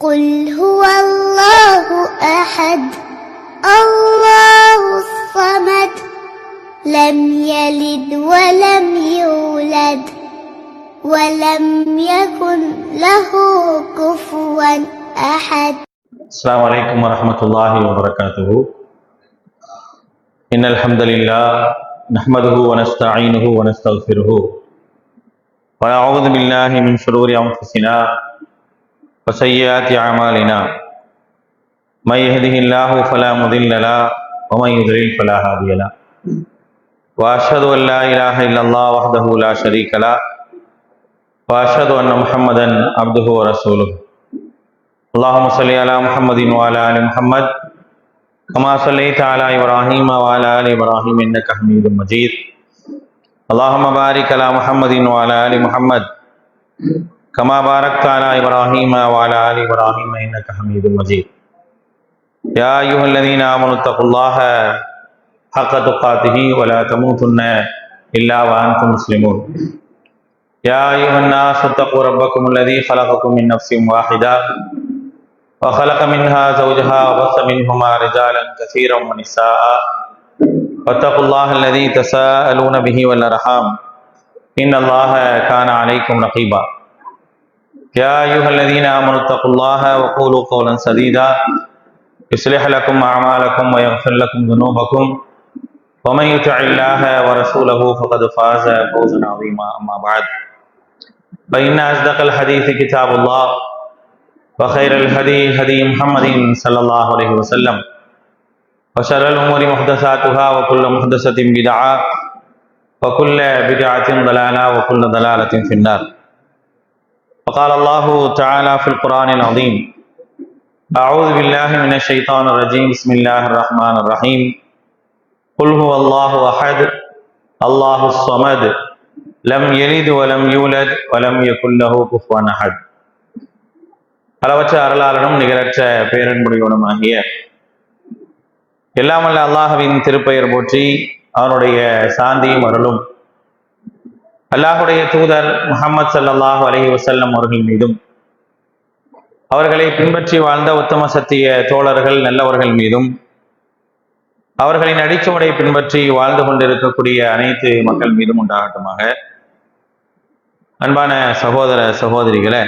قل هو الله أحد الله الصمد لم يلد ولم يولد ولم يكن له كفوا أحد. السلام عليكم ورحمة الله وبركاته. إن الحمد لله نحمده ونستعينه ونستغفره ونعوذ بالله من شرور أنفسنا وسيئات أعمالنا من يهده الله فلا مضل له ومن يضلل فلا هادي له وأشهد أن لا إله إلا الله وحده لا شريك له وأشهد أن محمدا عبده ورسوله. اللهم صل على محمد وعلى آل محمد كما صليت على إبراهيم وعلى آل إبراهيم إنك حميد مجيد. اللهم بارك على محمد وعلى آل محمد كما باركت على إبراهيم وعلى آل إبراهيم إنك حميد مجيد. يا أيها الذين آمنوا اتقوا الله حق تقاته ولا تموتن إلا وأنتم مسلمون. يا أيها الناس اتقوا ربكم الذي خلقكم من نفس واحدة وخلق منها زوجها وبث منهما رجالا كثيرا ونساء واتقوا الله الذي تساءلون به والأرحام إن الله كان عليكم رقيبا. يا أيها الذين آمنوا اتقوا الله وقولوا قولا سديدا يصلح لكم أعمالكم ويغفر لكم ذنوبكم ومن يطع الله ورسوله فقد فاز فوزا عظيما. أما بعد فإن أصدق الحديث كتاب الله وخير الهدي هدي محمد صلى الله عليه وسلم وشر الأمور محدثاتها وكل محدثة بدعة وكل بدعة ضلالة وكل ضلالة في النار. وقال الله تعالى في القرآن العظيم أعوذ بالله من الشيطان الرجيم بسم الله الرحمن الرحيم قل هو الله أحد الله الصمد لم يلد ولم يولد ولم يكن له كفوا أحد. அளவற்ற அருளாளனும் நிகரற்ற பேரன்புடையவனுமாகிய எல்லாம் வல்ல அல்லாஹ்வின் திருப்பெயர் போற்றி அவனுடைய சாந்தியும் அருளும் அல்லாஹுடைய தூதர் முஹம்மது ஸல்லல்லாஹு அலைஹி வஸல்லம் அவர்கள் மீதும் அவர்களை பின்பற்றி வாழ்ந்த உத்தம சத்திய தோழர்கள் நல்லவர்கள் மீதும் அவர்களின் அடிச்சுவடை பின்பற்றி வாழ்ந்து கொண்டிருக்கக்கூடிய அனைத்து மக்கள் மீதும் உண்டாகட்டுமாக. அன்பான சகோதர சகோதரிகளே,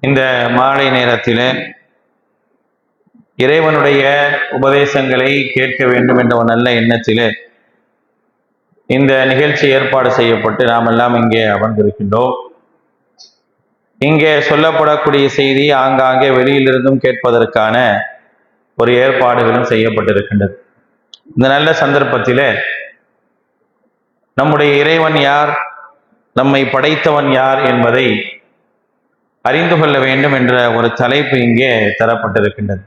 இந்த மாலை நேரத்தில் இறைவனுடைய உபதேசங்களை கேட்க வேண்டும் என்ற ஒரு நல்ல எண்ணத்திலே இந்த நிகழ்ச்சி ஏற்பாடு செய்யப்பட்டு நாம் எல்லாம் இங்கே அமர்ந்திருக்கின்றோம். இங்கே சொல்லப்படக்கூடிய செய்தி ஆங்காங்கே வெளியிலிருந்தும் கேட்பதற்கான ஒரு ஏற்பாடுகளும் செய்யப்பட்டிருக்கின்றது. இந்த நல்ல சந்தர்ப்பத்திலே நம்முடைய இறைவன் யார், நம்மை படைத்தவன் யார் என்பதை அறிந்து கொள்ள வேண்டும் என்ற ஒரு தலைப்பு இங்கே தரப்பட்டிருக்கின்றது.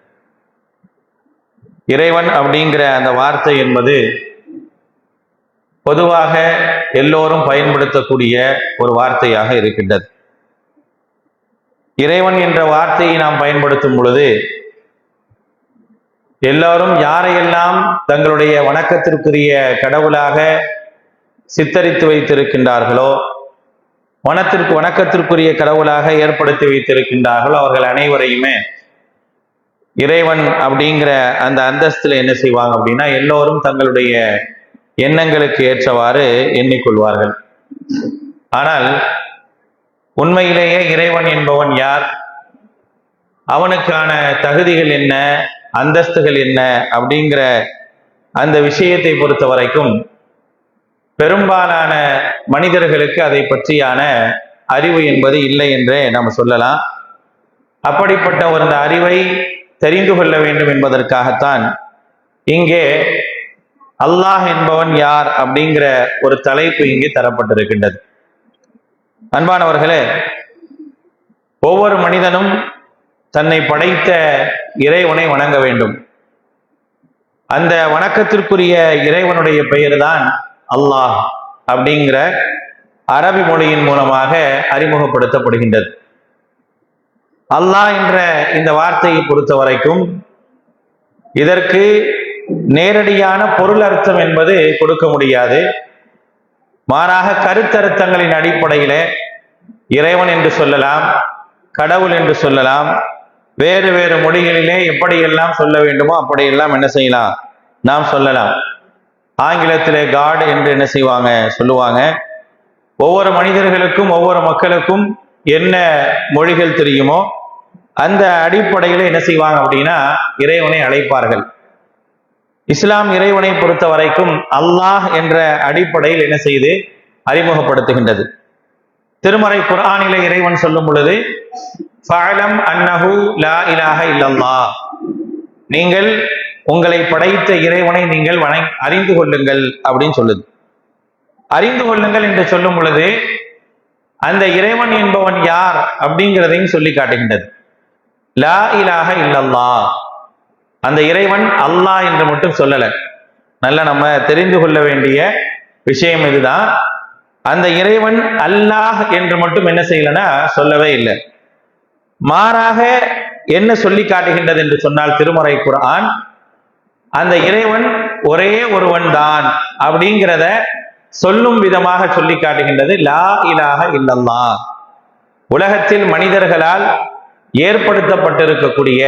இறைவன் அப்படிங்கிற அந்த வார்த்தை என்பது பொதுவாக எல்லோரும் பயன்படுத்தக்கூடிய ஒரு வார்த்தையாக இருக்கின்றது. இறைவன் என்ற வார்த்தையை நாம் பயன்படுத்தும் பொழுது எல்லோரும் யாரையெல்லாம் தங்களுடைய வணக்கத்திற்குரிய கடவுளாக சித்தரித்து வைத்திருக்கின்றார்களோ, வணக்கத்திற்குரிய கடவுளாக ஏற்படுத்தி வைத்திருக்கின்றார்களோ அவர்கள் அனைவரையுமே இறைவன் அப்படிங்கிற அந்த அந்தஸ்தில் என்ன செய்வாங்க அப்படின்னா எல்லோரும் தங்களுடைய எண்ணங்களுக்கு ஏற்றவாறு எண்ணிக்கொள்வார்கள். ஆனால் உண்மையிலேயே இறைவன் என்பவன் யார், அவனுக்கான தகுதிகள் என்ன, அந்தஸ்துகள் என்ன அப்படிங்கிற அந்த விஷயத்தை பொறுத்த வரைக்கும் பெரும்பாலான மனிதர்களுக்கு அதை பற்றியான அறிவு என்பது இல்லை என்றே நாம் சொல்லலாம். அப்படிப்பட்ட ஒரு அறிவை தெரிந்து கொள்ள வேண்டும் என்பதற்காகத்தான் இங்கே அல்லாஹ் என்பவன் யார் அப்படிங்கிற ஒரு தலைப்பு இங்கே தரப்பட்டிருக்கின்றது. அன்பானவர்களே, ஒவ்வொரு மனிதனும் தன்னை படைத்த இறைவனை வணங்க வேண்டும். அந்த வணக்கத்திற்குரிய இறைவனுடைய பெயர் தான் அல்லாஹ் அப்படிங்கிற அரபி மொழியின் மூலமாக அறிமுகப்படுத்தப்படுகின்றது. அல்லாஹ் என்ற இந்த வார்த்தையை பொறுத்த வரைக்கும் இதற்கு நேரடியான பொருள் அர்த்தம் என்பது கொடுக்க முடியாது. மாறாக கருத்தர்த்தங்களின் அடிப்படையிலே இறைவன் என்று சொல்லலாம், கடவுள் என்று சொல்லலாம். வேறு வேறு மொழிகளிலே எப்படியெல்லாம் சொல்ல வேண்டுமோ அப்படியெல்லாம் என்ன செய்யலாம், நாம் சொல்லலாம். ஆங்கிலத்திலே காட் என்று என்ன செய்வாங்க, சொல்லுவாங்க. ஒவ்வொரு மனிதர்களுக்கும் ஒவ்வொரு மக்களுக்கும் என்ன மொழிகள் தெரியுமோ அந்த அடிப்படையில் என்ன செய்வாங்க அப்படின்னா இறைவனை அழைப்பார்கள். இஸ்லாம் இறைவனை பொறுத்த வரைக்கும் அல்லாஹ் என்ற அடிப்படையில் என்ன செய்து அறிமுகப்படுத்துகின்றது. திருமறை குர்ஆனிலே இறைவன் சொல்லும் பொழுது ஃபஅலம் அன்னஹு லா இலாஹ இல்லல்லாஹ், நீங்கள் உங்களை படைத்த இறைவனை நீங்கள் அறிந்து கொள்ளுங்கள் அப்படின்னு சொல்லுது. அறிந்து கொள்ளுங்கள் என்று சொல்லும் பொழுது அந்த இறைவன் என்பவன் யார் அப்படிங்கிறதையும் சொல்லி காட்டுகின்றது. லா இலாஹ இல்லல்லாஹ், அந்த இறைவன் அல்லாஹ் என்று மட்டும் சொல்லல. நல்ல நம்ம தெரிந்து கொள்ள வேண்டிய விஷயம் இதுதான். அந்த இறைவன் அல்லாஹ் என்று மட்டும் என்ன செய்யலன்னா சொல்லவே இல்லை. மாறாக என்ன சொல்லி காட்டுகின்றது என்று சொன்னால் திருமறை குர்ஆன் அந்த இறைவன் ஒரே ஒருவன் தான் அப்படிங்கிறத சொல்லும் விதமாக சொல்லி காட்டுகின்றது. லா இலாஹ இல்லல்லாஹ், உலகத்தில் மனிதர்களால் ஏற்படுத்தப்பட்டிருக்கக்கூடிய,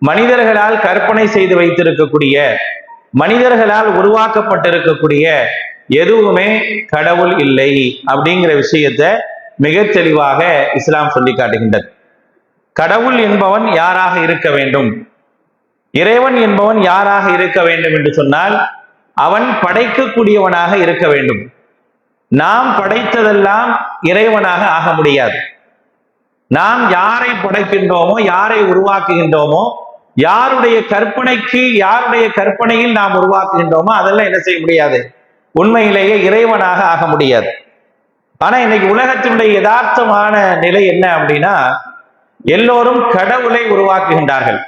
மனிதர்களால் கற்பனை செய்து வைத்திருக்கக்கூடிய, மனிதர்களால் உருவாக்கப்பட்டிருக்கக்கூடிய எதுவுமே கடவுள் இல்லை அப்படிங்கிற விஷயத்தை மிக தெளிவாக இஸ்லாம் சொல்லி காட்டுகின்றது. கடவுள் என்பவன் யாராக இருக்க வேண்டும், இறைவன் என்பவன் யாராக இருக்க வேண்டும் என்று சொன்னால் அவன் படைக்கக்கூடியவனாக இருக்க வேண்டும். நாம் படைத்ததெல்லாம் இறைவனாக ஆக முடியாது. நாம் யாரை படைக்கின்றோமோ, யாரை உருவாக்குகின்றோமோ, யாருடைய கற்பனைக்கு, யாருடைய கற்பனையில் நாம் உருவாக்குகின்றோமோ அதெல்லாம் என்ன செய்ய முடியாது, உண்மையிலேயே இறைவனாக ஆக முடியாது. ஆனா இன்னைக்கு உலகத்தினுடைய யதார்த்தமான நிலை என்ன அப்படின்னா எல்லோரும் கடவுளை உருவாக்குகின்றார்கள்.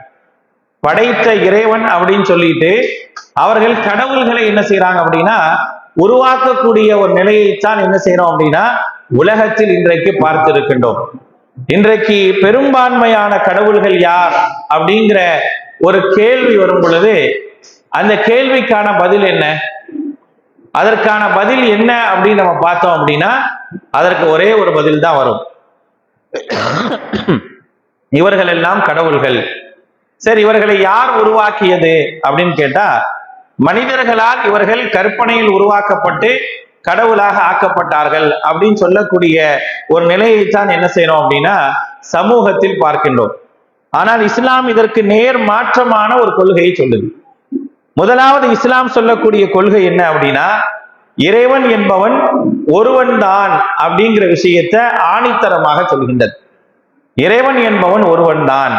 படைத்த இறைவன் அப்படின்னு சொல்லிட்டு அவர்கள் கடவுள்களை என்ன செய்யறாங்க அப்படின்னா உருவாக்கக்கூடிய ஒரு நிலையைத்தான் என்ன செய்யறோம் அப்படின்னா உலகத்தில் இன்றைக்கு பார்த்திருக்கின்றோம். இன்றைக்கு பெரும்பான்மையான கடவுள்கள் யார் அப்படிங்கிற ஒரு கேள்வி வரும் பொழுது அந்த கேள்விக்கான பதில் என்ன, அதற்கான பதில் என்ன அப்படின்னு நம்ம பார்த்தோம் அப்படின்னா அதற்கு ஒரே ஒரு பதில் தான் வரும். இவர்கள் எல்லாம் கடவுள்கள். சரி, இவர்களை யார் உருவாக்கியது அப்படின்னு கேட்டா மனிதர்களால் இவர்கள் கற்பனையில் உருவாக்கப்பட்டு கடவுளாக ஆக்கப்பட்டார்கள் அப்படின்னு சொல்லக்கூடிய ஒரு நிலையைத்தான் என்ன செய்யறோம் அப்படின்னா சமூகத்தில் பார்க்கின்றோம். ஆனால் இஸ்லாம் இதற்கு நேர் மாற்றமான ஒரு கொள்கையை சொல்லுது. முதலாவது இஸ்லாம் சொல்லக்கூடிய கொள்கை என்ன அப்படின்னா இறைவன் என்பவன் ஒருவன் தான் அப்படிங்கிற விஷயத்தை ஆணித்தரமாக சொல்கின்றது. இறைவன் என்பவன் ஒருவன் தான்,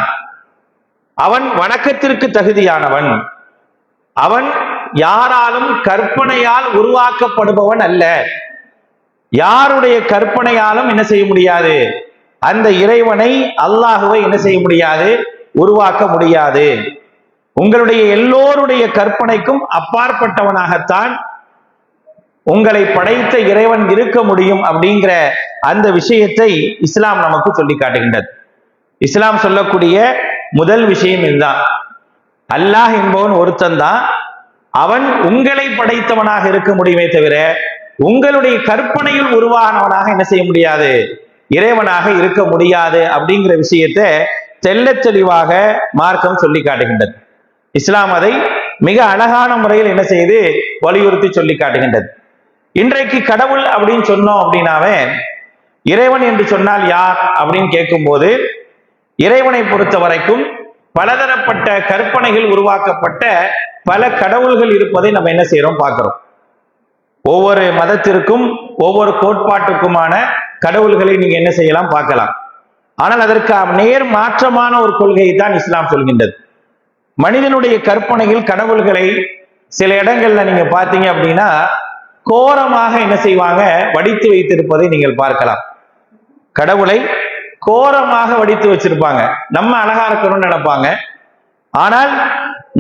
அவன் வணக்கத்திற்கு தகுதியானவன், அவன் யாராலும் கற்பனையால் உருவாக்கப்படுபவன் அல்ல. யாருடைய கற்பனையாலும் என்ன செய்ய முடியாது, அந்த இறைவனை அல்லாஹுவை என்ன செய்ய முடியாது, உருவாக்க முடியாது. உங்களுடைய எல்லோருடைய கற்பனைக்கும் அப்பாற்பட்டவனாகத்தான் உங்களை படைத்த இறைவன் இருக்க முடியும் அப்படிங்கிற அந்த விஷயத்தை இஸ்லாம் நமக்கு சொல்லி காட்டுகின்றது. இஸ்லாம் சொல்லக்கூடிய முதல் விஷயம் இதுதான். அல்லாஹ் என்பவன் ஒருத்தன் தான், அவன் உங்களை படைத்தவனாக இருக்க முடியுமே தவிர உங்களுடைய கற்பனையில் உருவானவனாக என்ன செய்ய முடியாது, இறைவனாக இருக்க முடியாது அப்படிங்கிற விஷயத்தை தெள்ளத் தெளிவாக மார்க்கம் சொல்லி காட்டுகின்றது. இஸ்லாம் அதை மிக அழகான முறையில் என்ன செய்து வலியுறுத்தி சொல்லி காட்டுகின்றது. இன்றைக்கு கடவுள் அப்படின்னு சொன்னோம் அப்படின்னாவே இறைவன் என்று சொன்னால் யார் அப்படின்னு கேட்கும் போது இறைவனை பொறுத்த வரைக்கும் பலதரப்பட்ட கற்பனைகள் உருவாக்கப்பட்ட பல கடவுள்கள் இருப்பதை நம்ம என்ன செய்யறோம் பார்க்கிறோம். ஒவ்வொரு மதத்திற்கும் ஒவ்வொரு கோட்பாட்டுக்குமான கடவுள்களை நீங்க என்ன செய்யலாம் பார்க்கலாம். ஆனால் அதற்கு நேர் மாற்றமான ஒரு கொள்கையை தான் இஸ்லாம் சொல்கின்றது. மனிதனுடைய கற்பனையில் கடவுள்களை சில இடங்கள்ல நீங்க பார்த்தீங்க அப்படின்னா கோரமாக என்ன செய்வாங்க, வடித்து வைத்திருப்பதை நீங்கள் பார்க்கலாம். கடவுளை கோரமாக வடித்து வச்சிருப்பாங்க. நம்ம அழகா இருக்கணும்னு நினைப்பாங்க. ஆனால்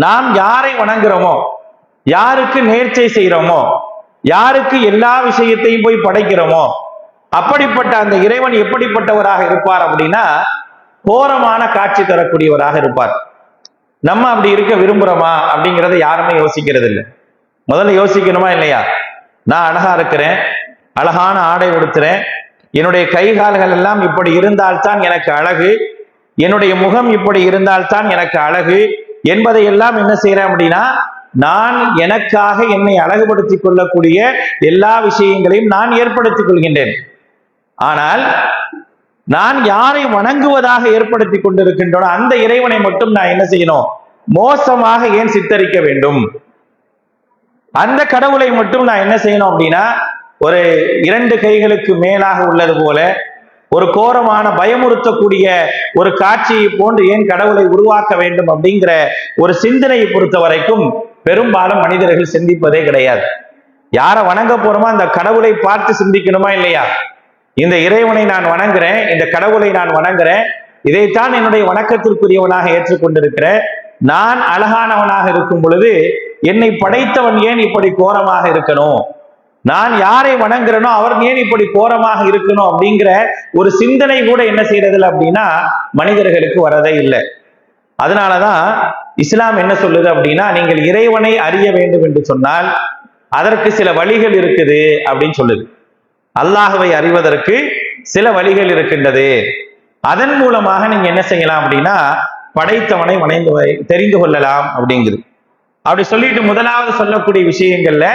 நாம் யாரை வணங்குறோமோ, யாருக்கு நேர்ச்சை செய்யறோமோ, யாருக்கு எல்லா விஷயத்தையும் போய் படைக்கிறோமோ அப்படிப்பட்ட அந்த இறைவன் எப்படிப்பட்டவராக இருப்பார் அப்படின்னா கோரமான காட்சி தரக்கூடியவராக இருப்பார். நம்ம அப்படி இருக்க விரும்புறோமா அப்படிங்கிறத யாருமே யோசிக்கிறது இல்லை. முதல்ல யோசிக்கணுமா இல்லையா? நான் அழகா இருக்கிறேன், அழகான ஆடை உடுத்துறேன், என்னுடைய கை கால்கள் எல்லாம் இப்படி இருந்தால்தான் எனக்கு அழகு, என்னுடைய முகம் இப்படி இருந்தால்தான் எனக்கு அழகு என்பதை எல்லாம் என்ன செய்யறேன் அப்படின்னா, நான் எனக்காக என்னை அழகுபடுத்திக் கொள்ளக்கூடிய எல்லா விஷயங்களையும் நான் ஏற்படுத்திக் கொள்கின்றேன். ஆனால் நான் யாரை வணங்குவதாக ஏற்படுத்திக் கொண்டிருக்கின்றனோ அந்த இறைவனை மட்டும் நான் என்ன செய்யணும், மோசமாக ஏன் சித்தரிக்க வேண்டும்? அந்த கடவுளை மட்டும் நான் என்ன செய்யணும் அப்படின்னா, ஒரு 2 கைகளுக்கு மேலாக உள்ளது போல ஒரு கோரமான பயமுறுத்தக்கூடிய ஒரு காட்சியை போன்று ஏன் கடவுளை உருவாக்க வேண்டும் அப்படிங்கிற ஒரு சிந்தனையை பொறுத்த வரைக்கும் பெரும்பாலும் மனிதர்கள் சிந்திப்பதே கிடையாது. யாரை வணங்க போறோமோ அந்த கடவுளை பார்த்து சிந்திக்கணுமா இல்லையா? இந்த இறைவனை நான் வணங்குறேன், இந்த கடவுளை நான் வணங்குறேன், இதைத்தான் என்னுடைய வணக்கத்திற்குரியவனாக ஏற்றுக்கொண்டிருக்கிறேன். நான் அழகானவனாக இருக்கும் பொழுது என்னை படைத்தவன் ஏன் இப்படி கோரமாக இருக்கணும்? நான் யாரை வணங்குறனோ அவர் ஏன் இப்படி கோரமாக இருக்கணும் அப்படிங்கிற ஒரு சிந்தனை கூட என்ன செய்யறதில்லை அப்படின்னா மனிதர்களுக்கு வரதே இல்லை. அதனாலதான் இஸ்லாம் என்ன சொல்லுது அப்படின்னா, நீங்கள் இறைவனை அறிய வேண்டும் என்று சொன்னால் அதற்கு சில வழிகள் இருக்குது அப்படின்னு சொல்லுது. அல்லாஹ்வை அறிவதற்கு சில வழிகள் இருக்கின்றது. அதன் மூலமாக நீங்க என்ன செய்யலாம் அப்படின்னா படைத்தவனை தெரிந்து கொள்ளலாம் அப்படிங்குது. அப்படி சொல்லிட்டு முதலாவது சொல்லக்கூடிய விஷயங்கள்ல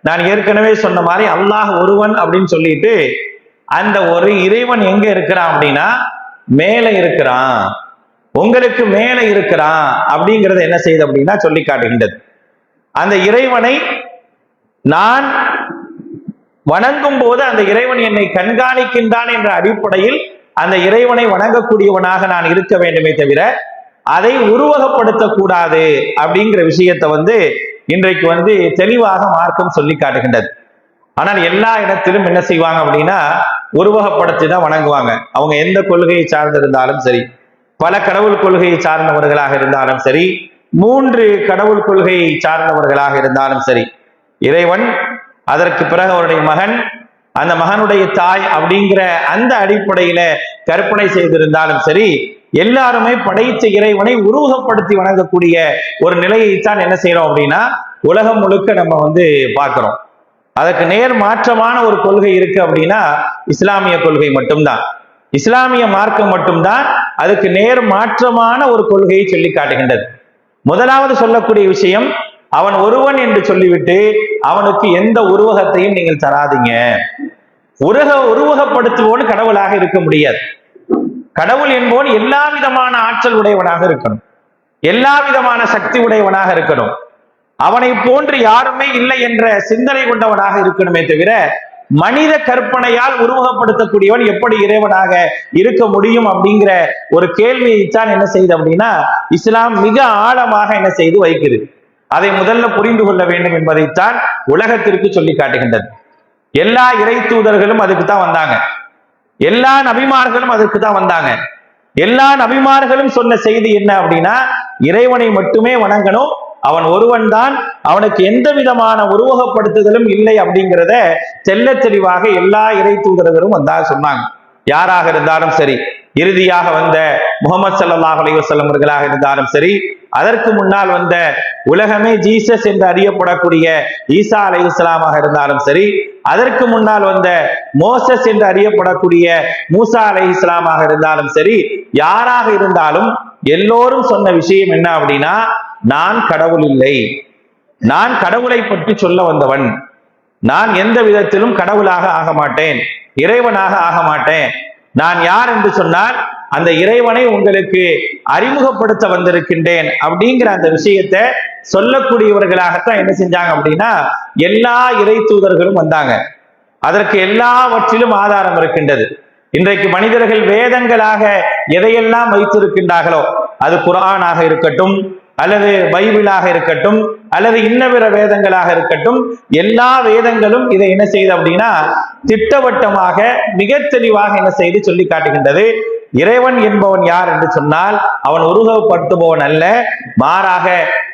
நான் ஏற்கனவே சொன்ன மாதிரி அல்லாஹ் ஒருவன் அப்படின்னு சொல்லிட்டு அந்த ஒரு இறைவன் எங்க இருக்கிறான் அப்படின்னா மேல இருக்கிறான், உங்களுக்கு மேல இருக்கிறான் அப்படிங்கறத என்ன செய்யுது அப்படின்னா சொல்லி காட்டுகின்றது. அந்த இறைவனை நான் வணங்கும் போது அந்த இறைவன் என்னை கண்காணிக்கின்றான் என்ற அடிப்படையில் அந்த இறைவனை வணங்கக்கூடியவனாக நான் இருக்க வேண்டுமே தவிர அதை உருவகப்படுத்தக்கூடாது அப்படிங்கிற விஷயத்தை இன்றைக்கு தெளிவாக மார்க்கம் சொல்லி காட்டுகின்றது. ஆனால் எல்லா இடத்திலும் என்ன செய்வாங்க அப்படின்னா உருவகப்படுத்தி தான் வணங்குவாங்க. அவங்க எந்த கொள்கையை சார்ந்திருந்தாலும் சரி, பல கடவுள் கொள்கையை சார்ந்தவர்களாக இருந்தாலும் சரி, 3 கடவுள் கொள்கையை சார்ந்தவர்களாக இருந்தாலும் சரி, இறைவன், அதற்கு பிறகு அவருடைய மகன், அந்த மகனுடைய தாய் அப்படிங்கிற அந்த அடிப்படையில கற்பனை செய்திருந்தாலும் சரி, எல்லாருமே படைத்த இறைவனை உருவகப்படுத்தி வணங்கக்கூடிய ஒரு நிலையைத்தான் என்ன செய்யறோம் அப்படின்னா உலகம் முழுக்க நம்ம பார்க்கிறோம். அதற்கு நேர் மாற்றமான ஒரு கொள்கை இருக்கு அப்படின்னா இஸ்லாமிய கொள்கை மட்டும்தான், இஸ்லாமிய மார்க்கம் மட்டும்தான் அதுக்கு நேர் மாற்றமான ஒரு கொள்கையை சொல்லி காட்டுகின்றது. முதலாவது சொல்லக்கூடிய விஷயம், அவன் ஒருவன் என்று சொல்லிவிட்டு அவனுக்கு எந்த உருவகத்தையும் நீங்கள் தராதீங்க. உருவகப்படுத்துவோன்னு கடவுளாக இருக்க முடியாது. கடவுள் என்பவன் எல்லா விதமான ஆற்றல் உடையவனாக இருக்கணும், எல்லா விதமான சக்தி உடையவனாக இருக்கணும். அவனை போன்று யாருமே இல்லை என்ற சிந்தனை கொண்டவனாக இருக்கணுமே தவிர மனித கற்பனையால் உருவகப்படுத்தக்கூடியவன் எப்படி இறைவனாக இருக்க முடியும் அப்படிங்கிற ஒரு கேள்வியைத்தான் என்ன செய்யுது அப்படின்னா இஸ்லாம் மிக ஆழமாக என்ன செய்து வைக்குது. அதை முதல்ல புரிந்து கொள்ள வேண்டும் என்பதைத்தான் உலகத்திற்கு சொல்லி காட்டுகின்றது. எல்லா இறை தூதர்களும் அதுக்கு தான் வந்தாங்க, எல்லா நபிமார்களும் அதுக்கு தான் வந்தாங்க. எல்லா நபிமார்களும் சொன்ன செய்தி என்ன அப்படின்னா இறைவனை மட்டுமே வணங்கணும், அவன் ஒருவன் தான், அவனுக்கு எந்த விதமான உருவகப்படுத்துதலும் இல்லை அப்படிங்கிறத தெல்ல தெளிவாக எல்லா இறை தூதர்களும் சொன்னாங்க. யாராக இருந்தாலும் சரி, இறுதியாக வந்த முகமது ஸல்லல்லாஹு அலைஹி வஸல்லம் அவர்களாக இருந்தாலும் சரி, அதற்கு முன்னால் வந்த உலகமே ஜீசஸ் என்று அறியப்படக்கூடிய ஈசா அலைஹிஸ்ஸலாமாக இருந்தாலும் சரி, அதற்கு முன்னால் வந்த மோசஸ் என்று அறியப்படக்கூடிய மூசா அலைஹிஸ்ஸலாமாக இருந்தாலும் சரி, யாராக இருந்தாலும் எல்லோரும் சொன்ன விஷயம் என்ன அப்படின்னா நான் கடவுள் இல்லை, நான் கடவுளை பற்றி சொல்ல வந்தவன், நான் எந்த விதத்திலும் கடவுளாக ஆக மாட்டேன், இறைவனாக ஆக மாட்டேன். நான் யார் என்று சொன்னால் அந்த இறைவனை உங்களுக்கு அறிமுகப்படுத்த வந்திருக்கின்றேன் அப்படிங்கிற அந்த விஷயத்தை சொல்லக்கூடியவர்களாகத்தான் என்ன செஞ்சாங்க அப்படின்னா எல்லா இறை தூதர்களும் வந்தாங்க. அதற்கு எல்லாவற்றிலும் ஆதாரம் இருக்கின்றது. இன்றைக்கு மனிதர்கள் வேதங்களாக எதையெல்லாம் வைத்திருக்கின்றார்களோ, அது குர்ஆனாக இருக்கட்டும், அல்லது பைபிளாக இருக்கட்டும், அல்லது இன்னபிற வேதங்களாக இருக்கட்டும், எல்லா வேதங்களும் இதை என்ன செய்யுது அப்படின்னா திட்டவட்டமாக மிக தெளிவாக என்ன செய்து சொல்லி காட்டுகின்றது. இறைவன் என்பவன் யார் என்று சொன்னால் அவன் உருவகப்படுத்துபவன் அல்ல, மாறாக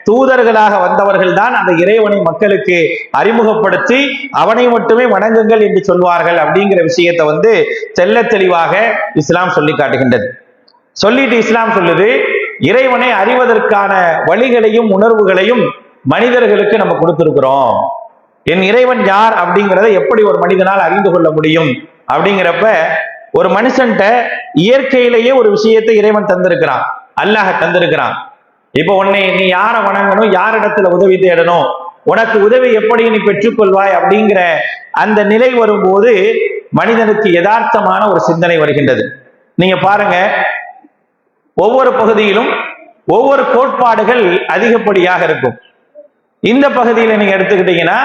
தூதர்களாக வந்தவர்கள் தான் அந்த இறைவனை மக்களுக்கு அறிமுகப்படுத்தி அவனை மட்டுமே வணங்குங்கள் என்று சொல்வார்கள் அப்படிங்கிற விஷயத்தை தெல்ல தெளிவாக இஸ்லாம் சொல்லி காட்டுகின்றது. சொல்லிட்டு இஸ்லாம் சொல்லுது, இறைவனை அறிவதற்கான வழிகளையும் உணர்வுகளையும் மனிதர்களுக்கு நம்ம கொடுத்திருக்கிறோம். என் இறைவன் யார் அப்படிங்கிறத எப்படி ஒரு மனிதனால் அறிந்து கொள்ள முடியும் அப்படிங்கிறப்ப ஒரு மனுஷன்ட்ட இயற்கையிலேயே ஒரு விஷயத்தை இறைவன் தந்திருக்கிறான், அல்லாஹ் தந்திருக்கிறான். இப்போ உன்னை நீ யாரை வணங்கணும், யாரிடத்துல உதவி தேடணும், உனக்கு உதவி எப்படி நீ பெற்றுக்கொள்வாய் அப்படிங்கிற அந்த நிலை வரும்போது மனிதனுக்கு யதார்த்தமான ஒரு சிந்தனை வருகின்றது. நீங்க பாருங்க, ஒவ்வொரு பகுதியிலும் ஒவ்வொரு கோட்பாடுகள் அதிகப்படியாக இருக்கும். இந்த பகுதியில நீங்க எடுத்துக்கிட்டீங்கன்னா